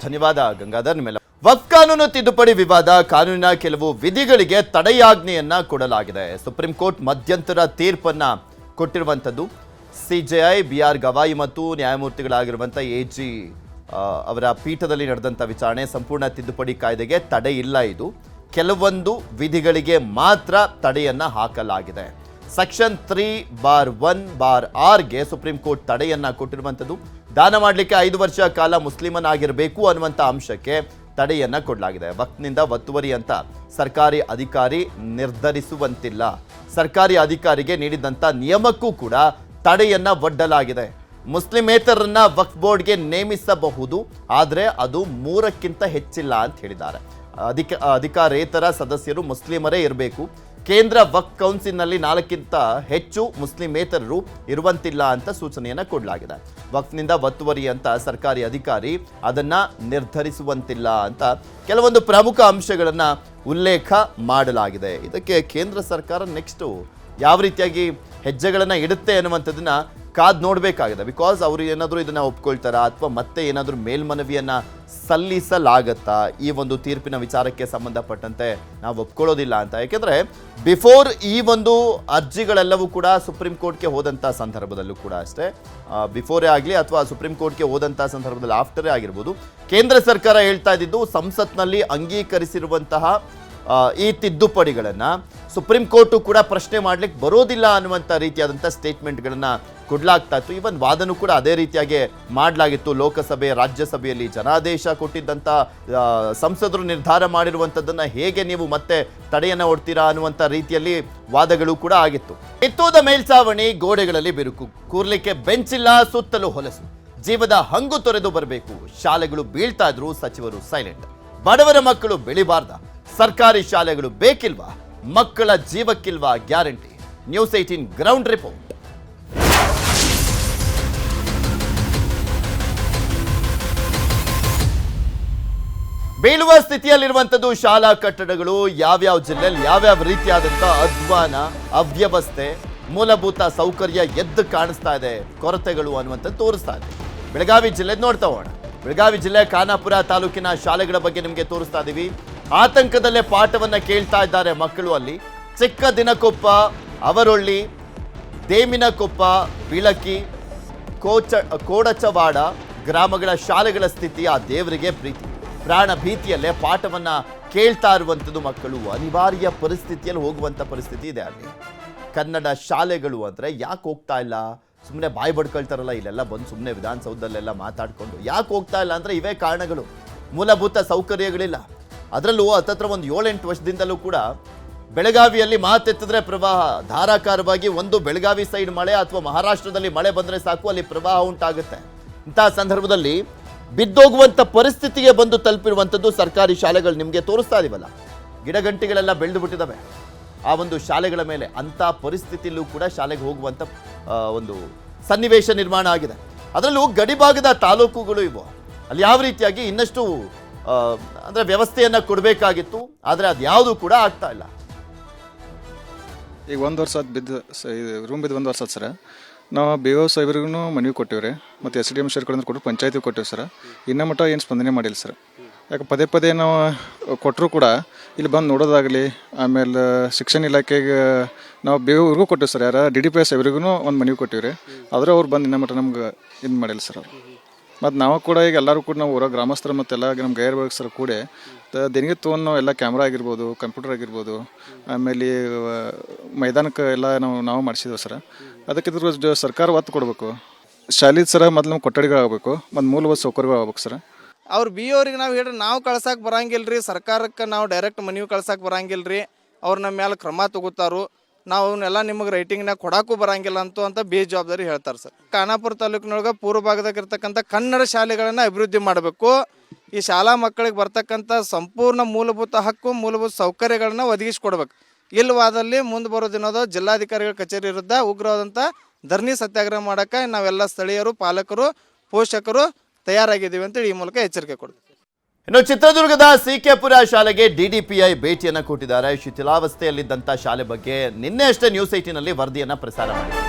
ಧನ್ಯವಾದ ಗಂಗಾಧರ್. ನಿಮ್ಮೆಲ್ಲ ವಕ್ಫ್ ಕಾನೂನು ತಿದ್ದುಪಡಿ ವಿವಾದ ಕಾನೂನಿನ ಕೆಲವು ವಿಧಿಗಳಿಗೆ ತಡೆಯಾಜ್ಞೆಯನ್ನ ಕೊಡಲಾಗಿದೆ. ಸುಪ್ರೀಂ ಕೋರ್ಟ್ ಮಧ್ಯಂತರ ತೀರ್ಪನ್ನ ಕೊಟ್ಟಿರುವಂಥದ್ದು. CJI BR ಗವಾಯಿ ಮತ್ತು ನ್ಯಾಯಮೂರ್ತಿಗಳಾಗಿರುವಂಥ AG ಅವರ ಪೀಠದಲ್ಲಿ ನಡೆದಂಥ ವಿಚಾರಣೆ. ಸಂಪೂರ್ಣ ತಿದ್ದುಪಡಿ ಕಾಯ್ದೆಗೆ ತಡೆ ಇಲ್ಲ, ಇದು ಕೆಲವೊಂದು ವಿಧಿಗಳಿಗೆ ಮಾತ್ರ ತಡೆಯನ್ನ ಹಾಕಲಾಗಿದೆ. ಸೆಕ್ಷನ್ 3(1)(r) ಸುಪ್ರೀಂ ಕೋರ್ಟ್ ತಡೆಯನ್ನ ಕೊಟ್ಟಿರುವಂಥದ್ದು. ದಾನ ಮಾಡಲಿಕ್ಕೆ 5 ವರ್ಷ ಕಾಲ ಮುಸ್ಲಿಮನಾಗಿರಬೇಕು ಅನ್ನುವಂಥ ಅಂಶಕ್ಕೆ ತಡೆಯನ್ನ ಕೊಡಲಾಗಿದೆ. ವಕ್ಫ್ನಿಂದ ಒತ್ತುವರಿ ಅಂತ ಸರ್ಕಾರಿ ಅಧಿಕಾರಿ ನಿರ್ಧರಿಸುವಂತಿಲ್ಲ. ಸರ್ಕಾರಿ ಅಧಿಕಾರಿಗೆ ನೀಡಿದಂಥ ನಿಯಮಕ್ಕೂ ಕೂಡ ತಡೆಯನ್ನ ಒಡ್ಡಲಾಗಿದೆ. ಮುಸ್ಲಿಮೇತರನ್ನ ವಕ್ಫ್ ಬೋರ್ಡ್ಗೆ ನೇಮಿಸಬಹುದು, ಆದರೆ ಅದು 3ಕ್ಕಿಂತ ಹೆಚ್ಚಿಲ್ಲ ಅಂತ ಹೇಳಿದ್ದಾರೆ. ಅಧಿಕಾರೇತರ ಸದಸ್ಯರು ಮುಸ್ಲಿಮರೇ ಇರಬೇಕು. ಕೇಂದ್ರ ವಕ್ಫ್ ಕೌನ್ಸಿಲ್ನಲ್ಲಿ 4ಕ್ಕಿಂತ ಹೆಚ್ಚು ಮುಸ್ಲಿಮೇತರರು ಇರುವಂತಿಲ್ಲ ಅಂತ ಸೂಚನೆಯನ್ನ ಕೊಡಲಾಗಿದೆ. ವಕ್ಫ್ನಿಂದ ಒತ್ತುವರಿ ಅಂತ ಸರ್ಕಾರಿ ಅಧಿಕಾರಿ ಅದನ್ನ ನಿರ್ಧರಿಸುವಂತಿಲ್ಲ ಅಂತ ಕೆಲವೊಂದು ಪ್ರಮುಖ ಅಂಶಗಳನ್ನ ಉಲ್ಲೇಖ ಮಾಡಲಾಗಿದೆ. ಇದಕ್ಕೆ ಕೇಂದ್ರ ಸರ್ಕಾರ ನೆಕ್ಸ್ಟ್ ಯಾವ ರೀತಿಯಾಗಿ ಹೆಜ್ಜೆಗಳನ್ನ ಇಡುತ್ತೆ ಅನ್ನುವಂಥದ್ದನ್ನ ಕಾದ್ ನೋಡಬೇಕಾಗಿದೆ. ಬಿಕಾಸ್ ಅವರು ಏನಾದರೂ ಇದನ್ನ ಒಪ್ಕೊಳ್ತಾರಾ ಅಥವಾ ಮತ್ತೆ ಏನಾದರೂ ಮೇಲ್ಮನವಿಯನ್ನ ಸಲ್ಲಿಸಲಾಗತ್ತಾ ಈ ಒಂದು ತೀರ್ಪಿನ ವಿಚಾರಕ್ಕೆ ಸಂಬಂಧಪಟ್ಟಂತೆ ನಾವು ಒಪ್ಕೊಳ್ಳೋದಿಲ್ಲ ಅಂತ. ಯಾಕೆಂದ್ರೆ ಬಿಫೋರ್ ಈ ಒಂದು ಅರ್ಜಿಗಳೆಲ್ಲವೂ ಕೂಡ ಸುಪ್ರೀಂ ಕೋರ್ಟ್ಗೆ ಹೋದಂಥ ಸಂದರ್ಭದಲ್ಲೂ ಕೂಡ ಅಷ್ಟೇ, ಬಿಫೋರೇ ಆಗಲಿ ಅಥವಾ ಸುಪ್ರೀಂ ಕೋರ್ಟ್ಗೆ ಹೋದಂಥ ಸಂದರ್ಭದಲ್ಲಿ ಆಫ್ಟರೇ ಆಗಿರ್ಬೋದು, ಕೇಂದ್ರ ಸರ್ಕಾರ ಹೇಳ್ತಾ ಇದ್ದಿದ್ದು ಸಂಸತ್ನಲ್ಲಿ ಅಂಗೀಕರಿಸಿರುವಂತಹ ಈ ತಿದ್ದುಪಡಿಗಳನ್ನು ಸುಪ್ರೀಂ ಕೋರ್ಟು ಕೂಡ ಪ್ರಶ್ನೆ ಮಾಡ್ಲಿಕ್ಕೆ ಬರೋದಿಲ್ಲ ಅನ್ನುವಂಥ ರೀತಿಯಾದಂಥ ಸ್ಟೇಟ್ಮೆಂಟ್ಗಳನ್ನು ಕೊಡಲಾಗ್ತಾ ಇತ್ತು. ಇವನ್ ವಾದನೂ ಕೂಡ ಅದೇ ರೀತಿಯಾಗಿ ಮಾಡಲಾಗಿತ್ತು. ಲೋಕಸಭೆ ರಾಜ್ಯಸಭೆಯಲ್ಲಿ ಜನಾದೇಶ ಕೊಟ್ಟಿದ್ದಂಥ ಸಂಸದರು ನಿರ್ಧಾರ ಮಾಡಿರುವಂಥದ್ದನ್ನು ಹೇಗೆ ನೀವು ಮತ್ತೆ ತಡೆಯನ್ನು ಒಡ್ತೀರಾ ಅನ್ನುವಂಥ ರೀತಿಯಲ್ಲಿ ವಾದಗಳು ಕೂಡ ಆಗಿತ್ತು. ಕಿತ್ತೂದ ಮೇಲ್ಛಾವಣಿ ಗೋಡೆಗಳಲ್ಲಿ ಬಿರುಕು, ಕೂರ್ಲಿಕ್ಕೆ ಬೆಂಚಿಲ್ಲ, ಸುತ್ತಲೂ ಹೊಲಸು, ಜೀವದ ಹಂಗು ತೊರೆದು ಬರಬೇಕು. ಶಾಲೆಗಳು ಬೀಳ್ತಾ ಇದ್ರು, ಸಚಿವರು ಸೈಲೆಂಟ್. ಬಡವರ ಮಕ್ಕಳು ಬೆಳಿಬಾರ್ದ, ಸರ್ಕಾರಿ ಶಾಲೆಗಳು ಬೇಕಿಲ್ವಾ, ಮಕ್ಕಳ ಜೀವಕ್ಕಿಲ್ವಾ ಗ್ಯಾರಂಟಿ. News 18 ground report. ಬೀಳುವ ಸ್ಥಿತಿಯಲ್ಲಿರುವಂಥದ್ದು ಶಾಲಾ ಕಟ್ಟಡಗಳು. ಯಾವ್ಯಾವ ಜಿಲ್ಲೆಯಲ್ಲಿ ಯಾವ್ಯಾವ ರೀತಿಯಾದಂಥ ಅಧ್ವಾನ, ಅವ್ಯವಸ್ಥೆ, ಮೂಲಭೂತ ಸೌಕರ್ಯ ಎದ್ದು ಕಾಣಿಸ್ತಾ ಇದೆ, ಕೊರತೆಗಳು ಅನ್ನುವಂಥದ್ದು ತೋರಿಸ್ತಾ ಇದೆ. ಬೆಳಗಾವಿ ಜಿಲ್ಲೆ ನೋಡ್ತಾ ಹೋಗೋಣ. ಬೆಳಗಾವಿ ಜಿಲ್ಲೆ ಖಾನಾಪುರ ತಾಲೂಕಿನ ಶಾಲೆಗಳ ಬಗ್ಗೆ ನಿಮಗೆ ತೋರಿಸ್ತಾ ಇದ್ದೀವಿ. ಆತಂಕದಲ್ಲೇ ಪಾಠವನ್ನ ಕೇಳ್ತಾ ಇದ್ದಾರೆ ಮಕ್ಕಳು. ಅಲ್ಲಿ ಚಿಕ್ಕದಿನಕೊಪ್ಪ, ಅವರೊಳ್ಳಿ, ದೇಮಿನಕೊಪ್ಪ, ಬಿಳಕಿ, ಕೋಡಚವಾಡ ಗ್ರಾಮಗಳ ಶಾಲೆಗಳ ಸ್ಥಿತಿ ಆ ದೇವರಿಗೆ ಪ್ರೀತಿ. ಪ್ರಾಣ ಭೀತಿಯಲ್ಲೇ ಪಾಠವನ್ನ ಕೇಳ್ತಾ ಇರುವಂಥದ್ದು ಮಕ್ಕಳು. ಅನಿವಾರ್ಯ ಪರಿಸ್ಥಿತಿಯಲ್ಲಿ ಹೋಗುವಂಥ ಪರಿಸ್ಥಿತಿ ಇದೆ ಅಲ್ಲಿ. ಕನ್ನಡ ಶಾಲೆಗಳು ಅಂದರೆ ಯಾಕೆ ಹೋಗ್ತಾ ಇಲ್ಲ? ಸುಮ್ಮನೆ ಬಾಯಿ ಬಡ್ಕೊಳ್ತಾರಲ್ಲ ಇಲ್ಲೆಲ್ಲ ಬಂದು ಸುಮ್ಮನೆ ವಿಧಾನಸೌಧದಲ್ಲೆಲ್ಲ ಮಾತಾಡಿಕೊಂಡು ಯಾಕೆ ಹೋಗ್ತಾ ಇಲ್ಲ ಅಂದರೆ ಇವೇ ಕಾರಣಗಳು. ಮೂಲಭೂತ ಸೌಕರ್ಯಗಳಿಲ್ಲ. ಅದರಲ್ಲೂ ಹತ್ತತ್ರ ಒಂದು 7-8 ವರ್ಷದಿಂದಲೂ ಕೂಡ ಬೆಳಗಾವಿಯಲ್ಲಿ ಮಾತೆತ್ತಿದ್ರೆ ಪ್ರವಾಹ ಧಾರಾಕಾರವಾಗಿ. ಒಂದು ಬೆಳಗಾವಿ ಸೈಡ್ ಮಳೆ ಅಥವಾ ಮಹಾರಾಷ್ಟ್ರದಲ್ಲಿ ಮಳೆ ಬಂದರೆ ಸಾಕು, ಅಲ್ಲಿ ಪ್ರವಾಹ ಉಂಟಾಗುತ್ತೆ. ಇಂಥ ಸಂದರ್ಭದಲ್ಲಿ ಬಿದ್ದೋಗುವಂಥ ಪರಿಸ್ಥಿತಿಗೆ ಬಂದು ತಲುಪಿರುವಂಥದ್ದು ಸರ್ಕಾರಿ ಶಾಲೆಗಳು ನಿಮಗೆ ತೋರಿಸ್ತಾ ಇದೀವಲ್ಲ. ಗಿಡಗಂಟಿಗಳೆಲ್ಲ ಬೆಳೆದು ಬಿಟ್ಟಿದ್ದಾವೆ ಆ ಒಂದು ಶಾಲೆಗಳ ಮೇಲೆ. ಅಂಥ ಪರಿಸ್ಥಿತಿಯಲ್ಲೂ ಕೂಡ ಶಾಲೆಗೆ ಹೋಗುವಂಥ ಒಂದು ಸನ್ನಿವೇಶ ನಿರ್ಮಾಣ ಆಗಿದೆ. ಅದರಲ್ಲೂ ಗಡಿಭಾಗದ ತಾಲೂಕುಗಳು ಇವು. ಅಲ್ಲಿ ಯಾವ ರೀತಿಯಾಗಿ ಇನ್ನಷ್ಟು ಅಂದರೆ ವ್ಯವಸ್ಥೆಯನ್ನು ಕೊಡಬೇಕಾಗಿತ್ತು, ಆದರೆ ಅದು ಯಾವುದೂ ಕೂಡ ಆಗ್ತಾ ಇಲ್ಲ. ಈಗ 1 ವರ್ಷ ಬಿದ್ದು ರೂಮ್ ಬಿದ್ದು 1 ವರ್ಷ ಆಯ್ತು ಸರ್. ನಾವು BO ಸಾಹೇಬ್ರಿಗೂ ಮನವಿ ಕೊಟ್ಟಿವ್ರಿ, ಮತ್ತು SDM ಕಡೆಯಿಂದ ಕೊಟ್ಟು ಪಂಚಾಯತಿಗೆ ಕೊಟ್ಟಿವಿ ಸರ್. ಇನ್ನೂ ಮಟ್ಟ ಏನು ಸ್ಪಂದನೆ ಮಾಡಿಲ್ಲ ಸರ್. ಯಾಕೆ ಪದೇ ಪದೇ ನಾವು ಕೊಟ್ಟರು ಕೂಡ ಇಲ್ಲಿ ಬಂದು ನೋಡೋದಾಗಲಿ, ಆಮೇಲೆ ಶಿಕ್ಷಣ ಇಲಾಖೆಗೆ ನಾವು BOವ್ರಿಗೂ ಕೊಟ್ಟಿವಿ ಸರ್. ಯಾರು DDPI ಸಾಹೇಬ್ರಿಗೂ ಒಂದು ಮನವಿ ಕೊಟ್ಟಿವ್ರಿ, ಆದರೆ ಅವ್ರು ಬಂದು ಇನ್ನೂ ಮಟ್ಟ ನಮ್ಗೆ ಇದು ಮಾಡಿಲ್ಲ ಸರ್ ಅವರು. ಮತ್ತು ನಾವು ಕೂಡ ಈಗ ಎಲ್ಲರೂ ಕೂಡ ನಾವು ಊರ ಗ್ರಾಮಸ್ಥರು ಮತ್ತೆಲ್ಲ ನಮ್ಮ ಗೈರ್ ಸರ್ ಕೂಡ ದಿನಕ್ಕೆ ತೊಗೊಂಡು ನಾವು ಎಲ್ಲ ಕ್ಯಾಮ್ರಾ ಆಗಿರ್ಬೋದು, ಕಂಪ್ಯೂಟರ್ ಆಗಿರ್ಬೋದು, ಆಮೇಲೆ ಮೈದಾನಕ್ಕೆ ಎಲ್ಲ ನಾವು ಮಾಡಿಸಿದ್ವಿ ಸರ್. ಅದಕ್ಕೆ ಇದ್ರ ಸರ್ಕಾರ ಒತ್ತು ಕೊಡಬೇಕು. ಶಾಲೆ ಸರ ಮೊದಲು ನಮ್ಮ ಕೊಠಡಿಗಳಾಗಬೇಕು, ಮತ್ತು ಮೂಲಭೂತ ಸೌಕರ್ಯಗಳಾಗಬೇಕು ಸರ್. ಅವ್ರು BOವ್ರಿಗೆ ನಾವು ಹೇಳ್ರಿ ನಾವು ಕಳ್ಸಕ್ಕೆ ಬರಂಗಿಲ್ಲ ರೀ, ಸರ್ಕಾರಕ್ಕೆ ನಾವು ಡೈರೆಕ್ಟ್ ಮನವಿ ಕಳ್ಸಕ್ಕೆ ಬರಂಗಿಲ್ಲ ರೀ, ಅವ್ರು ನಮ್ಮ ಮೇಲೆ ಕ್ರಮ ತಗೋತಾರು, ನಾವು ಅವನ್ನೆಲ್ಲ ನಿಮಗೆ ರೈಟಿಂಗ್ನಾಗ ಕೊಡೋಕ್ಕೂ ಬರಂಗಿಲ್ಲ ಅಂತ ಬೇಜವಾಬ್ದಾರಿ ಹೇಳ್ತಾರೆ ಸರ್. ಖಾನಾಪುರ ತಾಲೂಕಿನೊಳಗೆ ಪೂರ್ವ ಭಾಗದಾಗ ಇರ್ತಕ್ಕಂಥ ಕನ್ನಡ ಶಾಲೆಗಳನ್ನು ಅಭಿವೃದ್ಧಿ ಮಾಡಬೇಕು. ಈ ಶಾಲಾ ಮಕ್ಕಳಿಗೆ ಬರ್ತಕ್ಕಂಥ ಸಂಪೂರ್ಣ ಮೂಲಭೂತ ಹಕ್ಕು, ಮೂಲಭೂತ ಸೌಕರ್ಯಗಳನ್ನ ಒದಗಿಸ್ಕೊಡ್ಬೇಕು. ಇಲ್ಲವಾದಲ್ಲಿ ಮುಂದೆ ಬರೋ ದಿನದ ಜಿಲ್ಲಾಧಿಕಾರಿಗಳ ಕಚೇರಿ ವಿರುದ್ಧ ಉಗ್ರವಾದಂಥ ಧರಣಿ ಸತ್ಯಾಗ್ರಹ ಮಾಡೋಕ್ಕೆ ನಾವೆಲ್ಲ ಸ್ಥಳೀಯರು, ಪಾಲಕರು, ಪೋಷಕರು ತಯಾರಾಗಿದ್ದೀವಿ ಅಂತೇಳಿ ಈ ಮೂಲಕ ಎಚ್ಚರಿಕೆ ಕೊಡ್ತೀವಿ. ಇನ್ನು ಚಿತ್ರದುರ್ಗದ CKಪುರ ಶಾಲೆಗೆ DDPI ಭೇಟಿಯನ್ನು ಕೊಟ್ಟಿದ್ದಾರೆ. ಶಿಥಿಲಾವಸ್ಥೆಯಲ್ಲಿದ್ದಂಥ ಶಾಲೆ ಬಗ್ಗೆ ನಿನ್ನೆ ಅಷ್ಟೇ ನ್ಯೂಸ್ 18ನಲ್ಲಿ ವರದಿಯನ್ನು ಪ್ರಸಾರ ಮಾಡಿದೆ.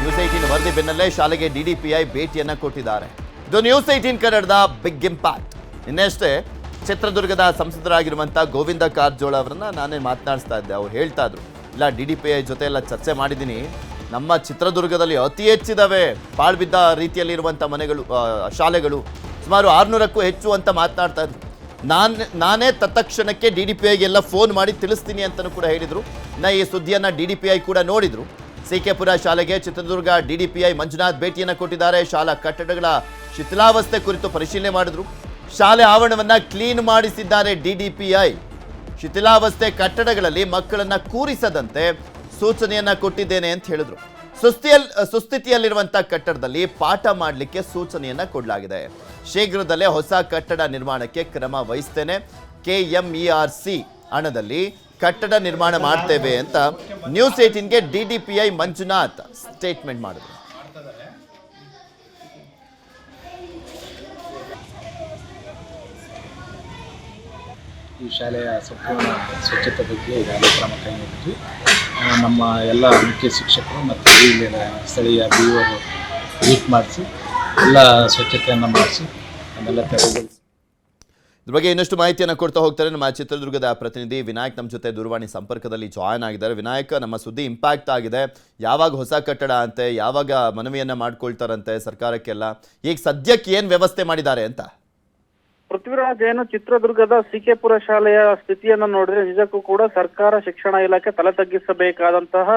ನ್ಯೂಸ್ 18 ವರದಿ ಬೆನ್ನಲ್ಲೇ ಶಾಲೆಗೆ DDPI ಭೇಟಿಯನ್ನು ಕೊಟ್ಟಿದ್ದಾರೆ. ಇದು ನ್ಯೂಸ್ 18 ಕನ್ನಡದ ಬಿಗ್ ಇಂಪ್ಯಾಕ್ಟ್. ನಿನ್ನೆ ಅಷ್ಟೇ ಚಿತ್ರದುರ್ಗದ ಸಂಸದರಾಗಿರುವಂಥ ಗೋವಿಂದ ಕಾರಜೋಳ ಅವರನ್ನ ನಾನೇ ಮಾತನಾಡಿಸ್ತಾ ಇದ್ದೆ. ಅವ್ರು ಹೇಳ್ತಾ ಇದ್ರು, ಇಲ್ಲ DDPI ಜೊತೆ ಎಲ್ಲ ಚರ್ಚೆ ಮಾಡಿದ್ದೀನಿ, ನಮ್ಮ ಚಿತ್ರದುರ್ಗದಲ್ಲಿ ಅತಿ ಹೆಚ್ಚಿದಾವೆ ಪಾಳ್ಬಿದ್ದ ರೀತಿಯಲ್ಲಿರುವಂಥ ಮನೆಗಳು, ಶಾಲೆಗಳು ಸುಮಾರು 600ಕ್ಕೂ ಹೆಚ್ಚು ಅಂತ ಮಾತನಾಡ್ತಾ ಇದ್ರು. ನಾನೇ ತತ್ಕ್ಷಣಕ್ಕೆ DDPIಗೆಲ್ಲ ಫೋನ್ ಮಾಡಿ ತಿಳಿಸ್ತೀನಿ ಅಂತಲೂ ಕೂಡ ಹೇಳಿದರು. ಇನ್ನು ಈ ಸುದ್ದಿಯನ್ನು DDPI ಕೂಡ ನೋಡಿದರು. CKಪುರ ಶಾಲೆಗೆ ಚಿತ್ರದುರ್ಗ DDPI ಮಂಜುನಾಥ್ ಭೇಟಿಯನ್ನು ಕೊಟ್ಟಿದ್ದಾರೆ. ಶಾಲಾ ಕಟ್ಟಡಗಳ ಶಿಥಿಲಾವಸ್ಥೆ ಕುರಿತು ಪರಿಶೀಲನೆ ಮಾಡಿದ್ರು. ಶಾಲೆ ಆವರಣವನ್ನು ಕ್ಲೀನ್ ಮಾಡಿಸಿದ್ದಾರೆ DDPI. ಶಿಥಿಲಾವಸ್ಥೆ ಕಟ್ಟಡಗಳಲ್ಲಿ ಮಕ್ಕಳನ್ನು ಕೂರಿಸದಂತೆ ಸೂಚನೆಯನ್ನು ಕೊಟ್ಟಿದ್ದೇನೆ ಅಂತ ಹೇಳಿದ್ರು. ಸುಸ್ಥಿತಿಯಲ್ಲಿರುವಂಥ ಕಟ್ಟಡದಲ್ಲಿ ಪಾಠ ಮಾಡಲಿಕ್ಕೆ ಸೂಚನೆಯನ್ನು ಕೊಡಲಾಗಿದೆ. ಶೀಘ್ರದಲ್ಲೇ ಹೊಸ ಕಟ್ಟಡ ನಿರ್ಮಾಣಕ್ಕೆ ಕ್ರಮ ವಹಿಸ್ತೇನೆ. KMERC ಹಣದಲ್ಲಿ ಕಟ್ಟಡ ನಿರ್ಮಾಣ ಮಾಡ್ತೇವೆ ಅಂತ ನ್ಯೂಸ್ 18ಗೆ DDPI ಮಂಜುನಾಥ್ ಸ್ಟೇಟ್ಮೆಂಟ್ ಮಾಡಿದ್ರು. ಈ ಶಾಲೆಯ ಸಂಪೂರ್ಣ ಸ್ವಚ್ಛತೆ ಬಗ್ಗೆ ಈಗಾಗಲೇ ಕ್ರಮ ಕೈಗೊಂಡಿದ್ವಿ. ನಮ್ಮ ಎಲ್ಲ ಮುಖ್ಯ ಶಿಕ್ಷಕರು ಮತ್ತು ಇಲ್ಲಿನ ಸ್ಥಳೀಯ BOರು ಮೀಟ್ ಮಾಡಿಸಿ ಎಲ್ಲ ಸ್ವಚ್ಛತೆಯನ್ನು ಮಾಡಿಸಿ ಅದೆಲ್ಲ ತೆರವುಗೊಳಿಸಿ. ಇದ್ರ ಬಗ್ಗೆ ಇನ್ನಷ್ಟು ಮಾಹಿತಿಯನ್ನು ಕೊಡ್ತಾ ಹೋಗ್ತಾರೆ ನಮ್ಮ ಚಿತ್ರದುರ್ಗದ ಪ್ರತಿನಿಧಿ ವಿನಾಯಕ್. ನಮ್ಮ ಜೊತೆ ದೂರವಾಣಿ ಸಂಪರ್ಕದಲ್ಲಿ ಜಾಯ್ನ್ ಆಗಿದ್ದಾರೆ. ವಿನಾಯಕ್, ನಮ್ಮ ಸುದ್ದಿ ಇಂಪ್ಯಾಕ್ಟ್ ಆಗಿದೆ. ಯಾವಾಗ ಹೊಸ ಕಟ್ಟಡ ಅಂತೆ, ಯಾವಾಗ ಮನವಿಯನ್ನು ಮಾಡ್ಕೊಳ್ತಾರಂತೆ ಸರ್ಕಾರಕ್ಕೆಲ್ಲ, ಈಗ ಸದ್ಯಕ್ಕೆ ಏನು ವ್ಯವಸ್ಥೆ ಮಾಡಿದ್ದಾರೆ ಅಂತ? ಪೃಥ್ವಿರಾಜ್, ಏನು ಚಿತ್ರದುರ್ಗದ CKಪುರ ಶಾಲೆಯ ಸ್ಥಿತಿಯನ್ನು ನೋಡಿದ್ರೆ ನಿಜಕ್ಕೂ ಕೂಡ ಸರ್ಕಾರ, ಶಿಕ್ಷಣ ಇಲಾಖೆ ತಲೆ ತಗ್ಗಿಸಬೇಕಾದಂತಹ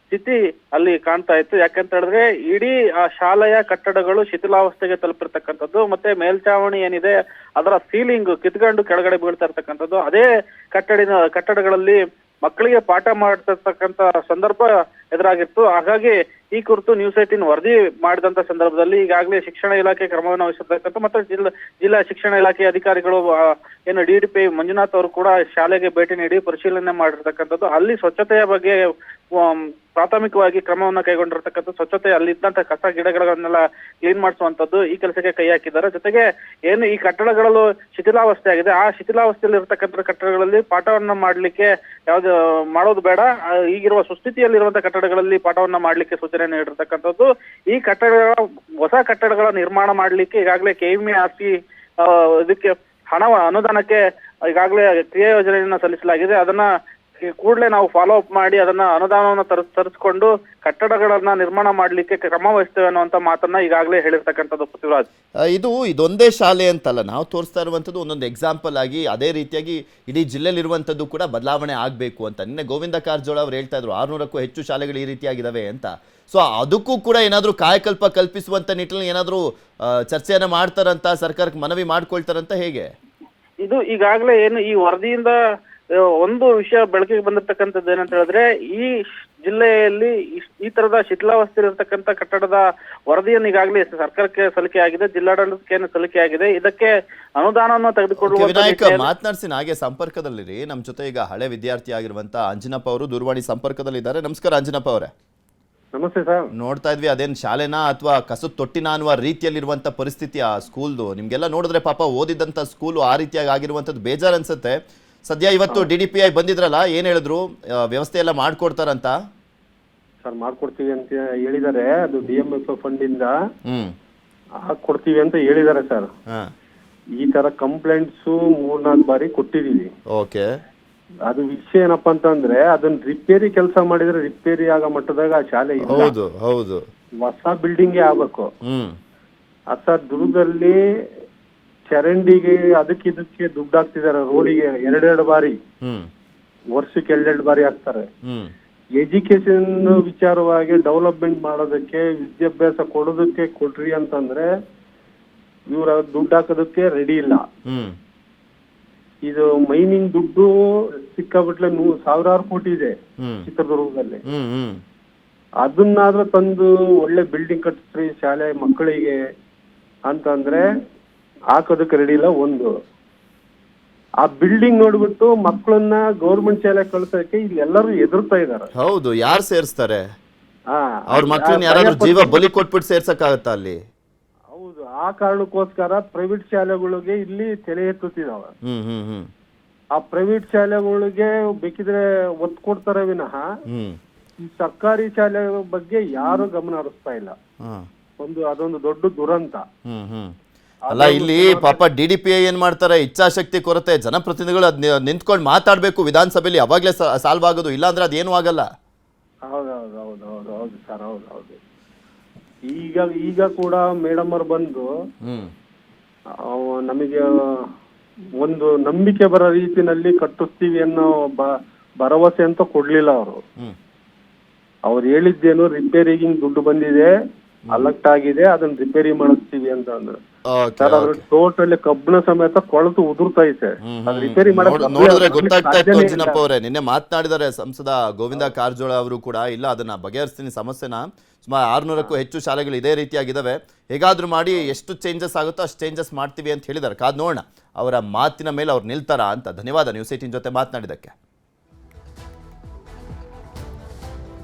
ಸ್ಥಿತಿ ಅಲ್ಲಿ ಕಾಣ್ತಾ ಇತ್ತು. ಯಾಕಂತ ಹೇಳಿದ್ರೆ ಇಡೀ ಆ ಶಾಲೆಯ ಕಟ್ಟಡಗಳು ಶಿಥಿಲಾವಸ್ಥೆಗೆ ತಲುಪಿರ್ತಕ್ಕಂಥದ್ದು, ಮತ್ತೆ ಮೇಲ್ಚಾವಣಿ ಏನಿದೆ ಅದರ ಸೀಲಿಂಗ್ ಕಿತ್ಕೊಂಡು ಕೆಳಗಡೆ ಬೀಳ್ತಾ ಇರ್ತಕ್ಕಂಥದ್ದು. ಅದೇ ಕಟ್ಟಡಗಳಲ್ಲಿ ಮಕ್ಕಳಿಗೆ ಪಾಠ ಮಾಡ್ತಿರ್ತಕ್ಕಂಥ ಸಂದರ್ಭ ಎದುರಾಗಿತ್ತು. ಹಾಗಾಗಿ ಈ ಕುರಿತು ನ್ಯೂಸ್ 18 ವರದಿ ಮಾಡಿದಂತ ಸಂದರ್ಭದಲ್ಲಿ ಈಗಾಗಲೇ ಶಿಕ್ಷಣ ಇಲಾಖೆ ಕ್ರಮವನ್ನು ವಹಿಸಿರ್ತಕ್ಕಂಥ ಮತ್ತೆ ಜಿಲ್ಲಾ ಶಿಕ್ಷಣ ಇಲಾಖೆ ಅಧಿಕಾರಿಗಳು ಏನು DDPI ಮಂಜುನಾಥ್ ಅವರು ಕೂಡ ಶಾಲೆಗೆ ಭೇಟಿ ನೀಡಿ ಪರಿಶೀಲನೆ ಮಾಡಿರ್ತಕ್ಕಂಥದ್ದು. ಅಲ್ಲಿ ಸ್ವಚ್ಛತೆಯ ಬಗ್ಗೆ ಪ್ರಾಥಮಿಕವಾಗಿ ಕ್ರಮವನ್ನು ಕೈಗೊಂಡಿರ್ತಕ್ಕಂಥ ಸ್ವಚ್ಛತೆ, ಅಲ್ಲಿದ್ದಂತ ಕಸ ಗಿಡಗಳನ್ನೆಲ್ಲ ಕ್ಲೀನ್ ಮಾಡಿಸುವಂತದ್ದು, ಈ ಕೆಲಸಕ್ಕೆ ಕೈ ಹಾಕಿದ್ದಾರೆ. ಜೊತೆಗೆ ಏನು ಈ ಕಟ್ಟಡಗಳಲ್ಲೂ ಶಿಥಿಲಾವಸ್ಥೆ ಆಗಿದೆ, ಆ ಶಿಥಿಲಾವಸ್ಥೆಯಲ್ಲಿ ಇರ್ತಕ್ಕಂಥ ಕಟ್ಟಡಗಳಲ್ಲಿ ಪಾಠವನ್ನ ಮಾಡ್ಲಿಕ್ಕೆ ಯಾವ್ದು ಮಾಡೋದು ಬೇಡ, ಈಗಿರುವ ಸುಸ್ಥಿತಿಯಲ್ಲಿರುವಂತಹ ಕಟ್ಟಡಗಳಲ್ಲಿ ಪಾಠವನ್ನ ಮಾಡ್ಲಿಕ್ಕೆ ಸೂಚನೆ ನೀಡಿರ್ತಕ್ಕಂಥದ್ದು. ಈ ಕಟ್ಟಡಗಳ ಹೊಸ ಕಟ್ಟಡಗಳ ನಿರ್ಮಾಣ ಮಾಡ್ಲಿಕ್ಕೆ ಈಗಾಗಲೇ KMERC ಇದಕ್ಕೆ ಅನುದಾನಕ್ಕೆ ಈಗಾಗಲೇ ಕ್ರಿಯಾ ಯೋಜನೆಯನ್ನ ಸಲ್ಲಿಸಲಾಗಿದೆ. ಅದನ್ನ ಕೂಡಲೇ ನಾವು ಫಾಲೋ ಅಪ್ ಮಾಡಿ ಅದನ್ನ ಅನುದಾನವನ್ನು ತರಿಸ್ಕೊಂಡು ಕಟ್ಟಡಗಳನ್ನ ನಿರ್ಮಾಣ ಮಾಡ್ಲಿಕ್ಕೆ ಕ್ರಮ ವಹಿಸ್ತೇವೆ ಅನ್ನುವಂತ ಮಾತನ್ನ ಈಗಾಗಲೇ ಹೇಳಿರ್ತಕ್ಕಂಥದ್ದು. ಪೃಥ್ವಿರಾಜ್, ಇದೊಂದೇ ಶಾಲೆ ಅಂತಲ್ಲ, ನಾವು ತೋರಿಸ್ತಾ ಇರುವಂಥದ್ದು ಒಂದೊಂದು ಎಕ್ಸಾಂಪಲ್ ಆಗಿ ಅದೇ ರೀತಿಯಾಗಿ ಇಡೀ ಜಿಲ್ಲೆಯಲ್ಲಿರುವಂಥದ್ದು ಕೂಡ ಬದಲಾವಣೆ ಆಗಬೇಕು ಅಂತ. ನಿನ್ನೆ ಗೋವಿಂದ ಕಾರಜೋಳ ಅವರು ಹೇಳ್ತಾ ಇದ್ರು 600ಕ್ಕೂ ಹೆಚ್ಚು ಶಾಲೆಗಳು ಈ ರೀತಿಯಾಗಿದ್ದಾವೆ ಅಂತ. ಸೊ ಅದಕ್ಕೂ ಕೂಡ ಏನಾದರೂ ಕಾಯಕಲ್ಪ ಕಲ್ಪಿಸುವಂತ ನಿಟ್ಟಿನಲ್ಲಿ ಏನಾದರೂ ಚರ್ಚೆಯನ್ನು ಮಾಡ್ತಾರಂತ, ಸರ್ಕಾರಕ್ಕೆ ಮನವಿ ಮಾಡ್ಕೊಳ್ತಾರಂತ, ಹೇಗೆ? ಇದು ಈಗಾಗಲೇ ಏನು ಈ ವರದಿಯಿಂದ ಒಂದು ವಿಷಯ ಬೆಳಕಿಗೆ ಬಂದಿರ್ತಕ್ಕಂಥದ್ದು ಏನಂತ ಹೇಳಿದ್ರೆ, ಈ ಜಿಲ್ಲೆಯಲ್ಲಿ ಈ ತರದ ಶಿಥಿಲಾವಸ್ಥೆ ಇರತಕ್ಕಂತ ಕಟ್ಟಡದ ವರದಿಯನ್ನು ಈಗಾಗಲೇ ಸರ್ಕಾರಕ್ಕೆ ಸಲ್ಲಿಕೆ ಆಗಿದೆ, ಜಿಲ್ಲಾಡಳಿತಕ್ಕೆ ಸಲ್ಲಿಕೆ ಆಗಿದೆ. ಇದಕ್ಕೆ ಅನುದಾನವನ್ನು ತೆಗೆದುಕೊಳ್ಳುವ ವಿನಾಯಕ ಮಾತನಾಡ್ಸಿ ಹಾಗೆ ಸಂಪರ್ಕದಲ್ಲಿರಿ. ನಮ್ಮ ಜೊತೆ ಈಗ ಹಳೆ ವಿದ್ಯಾರ್ಥಿ ಆಗಿರುವಂತ ಅಂಜನಪ್ಪ ಅವರು ದೂರವಾಣಿ ಸಂಪರ್ಕದಲ್ಲಿದ್ದಾರೆ. ನಮಸ್ಕಾರ ಅಂಜನಪ್ಪ ಅವರೇ. ನಮಸ್ತೆ ಸರ್. ನೋಡ್ತಾ ಇದ್ವಿ ಅದೇನು ಶಾಲೆನಾ ಅಥವಾ ಕಸದ ತೊಟ್ಟಿನ ಅನ್ನುವ ರೀತಿಯಲ್ಲಿರುವಂಥ ಪರಿಸ್ಥಿತಿ ಆ ಸ್ಕೂಲ್ದು. ನಿಮಗೆಲ್ಲ ನೋಡಿದ್ರೆ ಪಾಪ ಓದಿದಂಥ ಸ್ಕೂಲು ಆ ರೀತಿಯಾಗಿ ಆಗಿರುವಂಥದ್ದು ಬೇಜಾರು ಅನ್ಸುತ್ತೆ. ಸದ್ಯ ಇವತ್ತು DDPI ಬಂದಿದ್ರಲ್ಲ, ಏನು ಹೇಳಿದ್ರು? ವ್ಯವಸ್ಥೆ ಎಲ್ಲ ಮಾಡ್ಕೊಡ್ತಾರಂತ ಸರ್? ಮಾಡ್ಕೊಡ್ತೀವಿ ಅಂತ ಹೇಳಿದ್ದಾರೆ. ಅದು DMF ಫಂಡಿಂದ ಕೊಡ್ತೀವಿ ಅಂತ ಹೇಳಿದ್ದಾರೆ ಸರ್. ಈ ತರ ಕಂಪ್ಲೇಂಟ್ಸ್ 3-4 ಬಾರಿ ಕೊಟ್ಟಿದೀವಿ. ಓಕೆ. ಅದು ವಿಷಯ ಏನಪ್ಪಾ ಅಂತಂದ್ರೆ ಅದನ್ನ ರಿಪೇರಿ ಕೆಲಸ ಮಾಡಿದ್ರೆ ರಿಪೇರಿ ಆಗೋ ಮಟ್ಟದಾಗ ಆ ಶಾಲೆ ಇಲ್ಲ. ಹೌದು ಹೌದು. ಹೊಸ ಬಿಲ್ಡಿಂಗ್ ಆಗ್ಬೇಕು. ಸರ್ ದುರ್ಗದಲ್ಲಿ ಚರಂಡಿಗೆ ಅದಕ್ಕೆ ಇದಕ್ಕೆ ದುಡ್ಡು ಹಾಕ್ತಿದ್ದಾರೆ. ರೋಡಿಗೆ 2 ಬಾರಿ, ವರ್ಷಕ್ಕೆ 2 ಬಾರಿ ಹಾಕ್ತಾರೆ. ಎಜುಕೇಶನ್ ವಿಚಾರವಾಗಿ ಡೆವಲಪ್ಮೆಂಟ್ ಮಾಡೋದಕ್ಕೆ, ವಿದ್ಯಾಭ್ಯಾಸ ಕೊಡೋದಕ್ಕೆ ಕೊಡ್ರಿ ಅಂತಂದ್ರೆ ಇವ್ರ ದುಡ್ಡು ಹಾಕೋದಕ್ಕೆ ರೆಡಿ ಇಲ್ಲ. ಇದು ಮೈನಿಂಗ್ ದುಡ್ಡು ಸಿಕ್ಕಾಬಿಟ್ಲೆ 1,000 ಕೋಟಿ ಇದೆ ಚಿತ್ರದುರ್ಗದಲ್ಲಿ. ಅದನ್ನಾದ್ರೂ ತಂದು ಒಳ್ಳೆ ಬಿಲ್ಡಿಂಗ್ ಕಟ್ಟಿಸ್ರಿ ಶಾಲೆ ಮಕ್ಕಳಿಗೆ ಅಂತಂದ್ರೆ ಹಾಕೋದಕ್ಕೆ ರೆಡಿ ಇಲ್ಲ. ಒಂದು ಆ ಬಿಲ್ಡಿಂಗ್ ನೋಡ್ಬಿಟ್ಟು ಮಕ್ಕಳನ್ನ ಗೌರ್ಮೆಂಟ್ ಶಾಲೆ ಕಳ್ಸೋಕೆ ಇಲ್ಲಿ ಎಲ್ಲರೂ ಎದುರ್ತಾ ಇದಾರೆ. ಹೌದು, ಯಾರು ಸೇರಿಸ್ತಾರೆ? ಅವ್ರ ಮಕ್ಕಳನ್ನ ಯಾರಾದ್ರೂ ಜೀವ ಬಲಿ ಕೊಟ್ಬಿಟ್ಟು ಸೇರ್ಸಕ್ಕಾಗತ್ತಾ ಅಲ್ಲಿ? ಹೌದು. ಆ ಕಾರಣಕ್ಕೋಸ್ಕರ ಪ್ರೈವೇಟ್ ಶಾಲೆಗಳಿಗೆ ಇಲ್ಲಿ ತಲೆ ಎತ್ತುತ್ತಿದಾವೆ. ಆ ಪ್ರೈವೇಟ್ ಶಾಲೆಗಳಿಗೆ ಬೇಕಿದ್ರೆ ಒತ್ತು ಕೊಡ್ತಾರೆ ವಿನಃ ಈ ಸರ್ಕಾರಿ ಶಾಲೆ ಬಗ್ಗೆ ಯಾರು ಗಮನ ಹರಿಸ್ತಾ ಇಲ್ಲ. ಅದೊಂದು ದೊಡ್ಡ ದುರಂತ. ಅಲ್ಲ, ಇಲ್ಲಿ ಪಾಪ DDPI ಏನ್ ಮಾಡ್ತಾರೆ? ಇಚ್ಛಾಶಕ್ತಿ ಕೊರತೆ. ಜನಪ್ರತಿನಿಧಿಗಳು ಅದ್ ನಿಂತ್ಕೊಂಡು ಮಾತಾಡ್ಬೇಕು ವಿಧಾನಸಭೆಯಲ್ಲಿ, ಅವಾಗ್ಲೇ ಸಾಲ್ವ್ ಆಗೋದು. ಇಲ್ಲ ಅಂದ್ರೆ ಅದೇನು ಆಗಲ್ಲ. ಹೌದು ಸರ್, ಹೌದು. ಈಗ ಕೂಡ ಮೇಡಮ್ ಅವ್ರು ಬಂದು ನಮಗೆ ಒಂದು ನಂಬಿಕೆ ಬರೋ ರೀತಿನಲ್ಲಿ ಕಟ್ಟಿಸ್ತೀವಿ ಅನ್ನೋ ಭರವಸೆ ಅಂತ ಕೊಡ್ಲಿಲ್ಲ ಅವರು. ಅವ್ರು ಹೇಳಿದ್ದೇನು, ರಿಪೇರಿಗೆ ದುಡ್ಡು ಬಂದಿದೆ, ಅಲರ್ಟ್ ಆಗಿದೆ, ಅದನ್ನ ರಿಪೇರಿ ಮಾಡಿಸ್ತೀವಿ ಅಂತ ಅಂದ್ರೆ ಸರ್ ಅದ್ರ ಟೋಟಲಿ ಕಬ್ಬಿಣ ಸಮೇತ ಕೊಳತು ಉದುರ್ತಾ ರಿಪೇರಿ ನೋಡಿದ್ರೆ ಗೊತ್ತಾಗ್ತಾ ಇತ್ತು ಅಂಜನಪ್ಪ ಅವರೇ. ನಿನ್ನೆ ಮಾತನಾಡಿದರೆ ಸಂಸದ ಗೋವಿಂದ ಕಾರಜೋಳ ಅವರು ಕೂಡ. ಇಲ್ಲ, ಅದನ್ನ ಬಗೆಹರಿಸ್ತೀನಿ ಸಮಸ್ಯೆನ. ಸುಮಾರು 600ಕ್ಕೂ ಹೆಚ್ಚು ಶಾಲೆಗಳು ಇದೇ ರೀತಿಯಾಗಿದ್ದಾವೆ. ಹೇಗಾದ್ರೂ ಮಾಡಿ ಎಷ್ಟು ಚೇಂಜಸ್ ಆಗುತ್ತೋ ಅಷ್ಟು ಚೇಂಜಸ್ ಮಾಡ್ತೀವಿ ಅಂತ ಹೇಳಿದ್ದಾರೆ. ಕಾದ್ ನೋಡೋಣ ಅವರ ಮಾತಿನ ಮೇಲೆ ಅವ್ರು ನಿಲ್ತಾರಾ ಅಂತ. ಧನ್ಯವಾದ ನ್ಯೂಸ್ 18 ಜೊತೆ ಮಾತನಾಡಿದ್ದಕ್ಕೆ.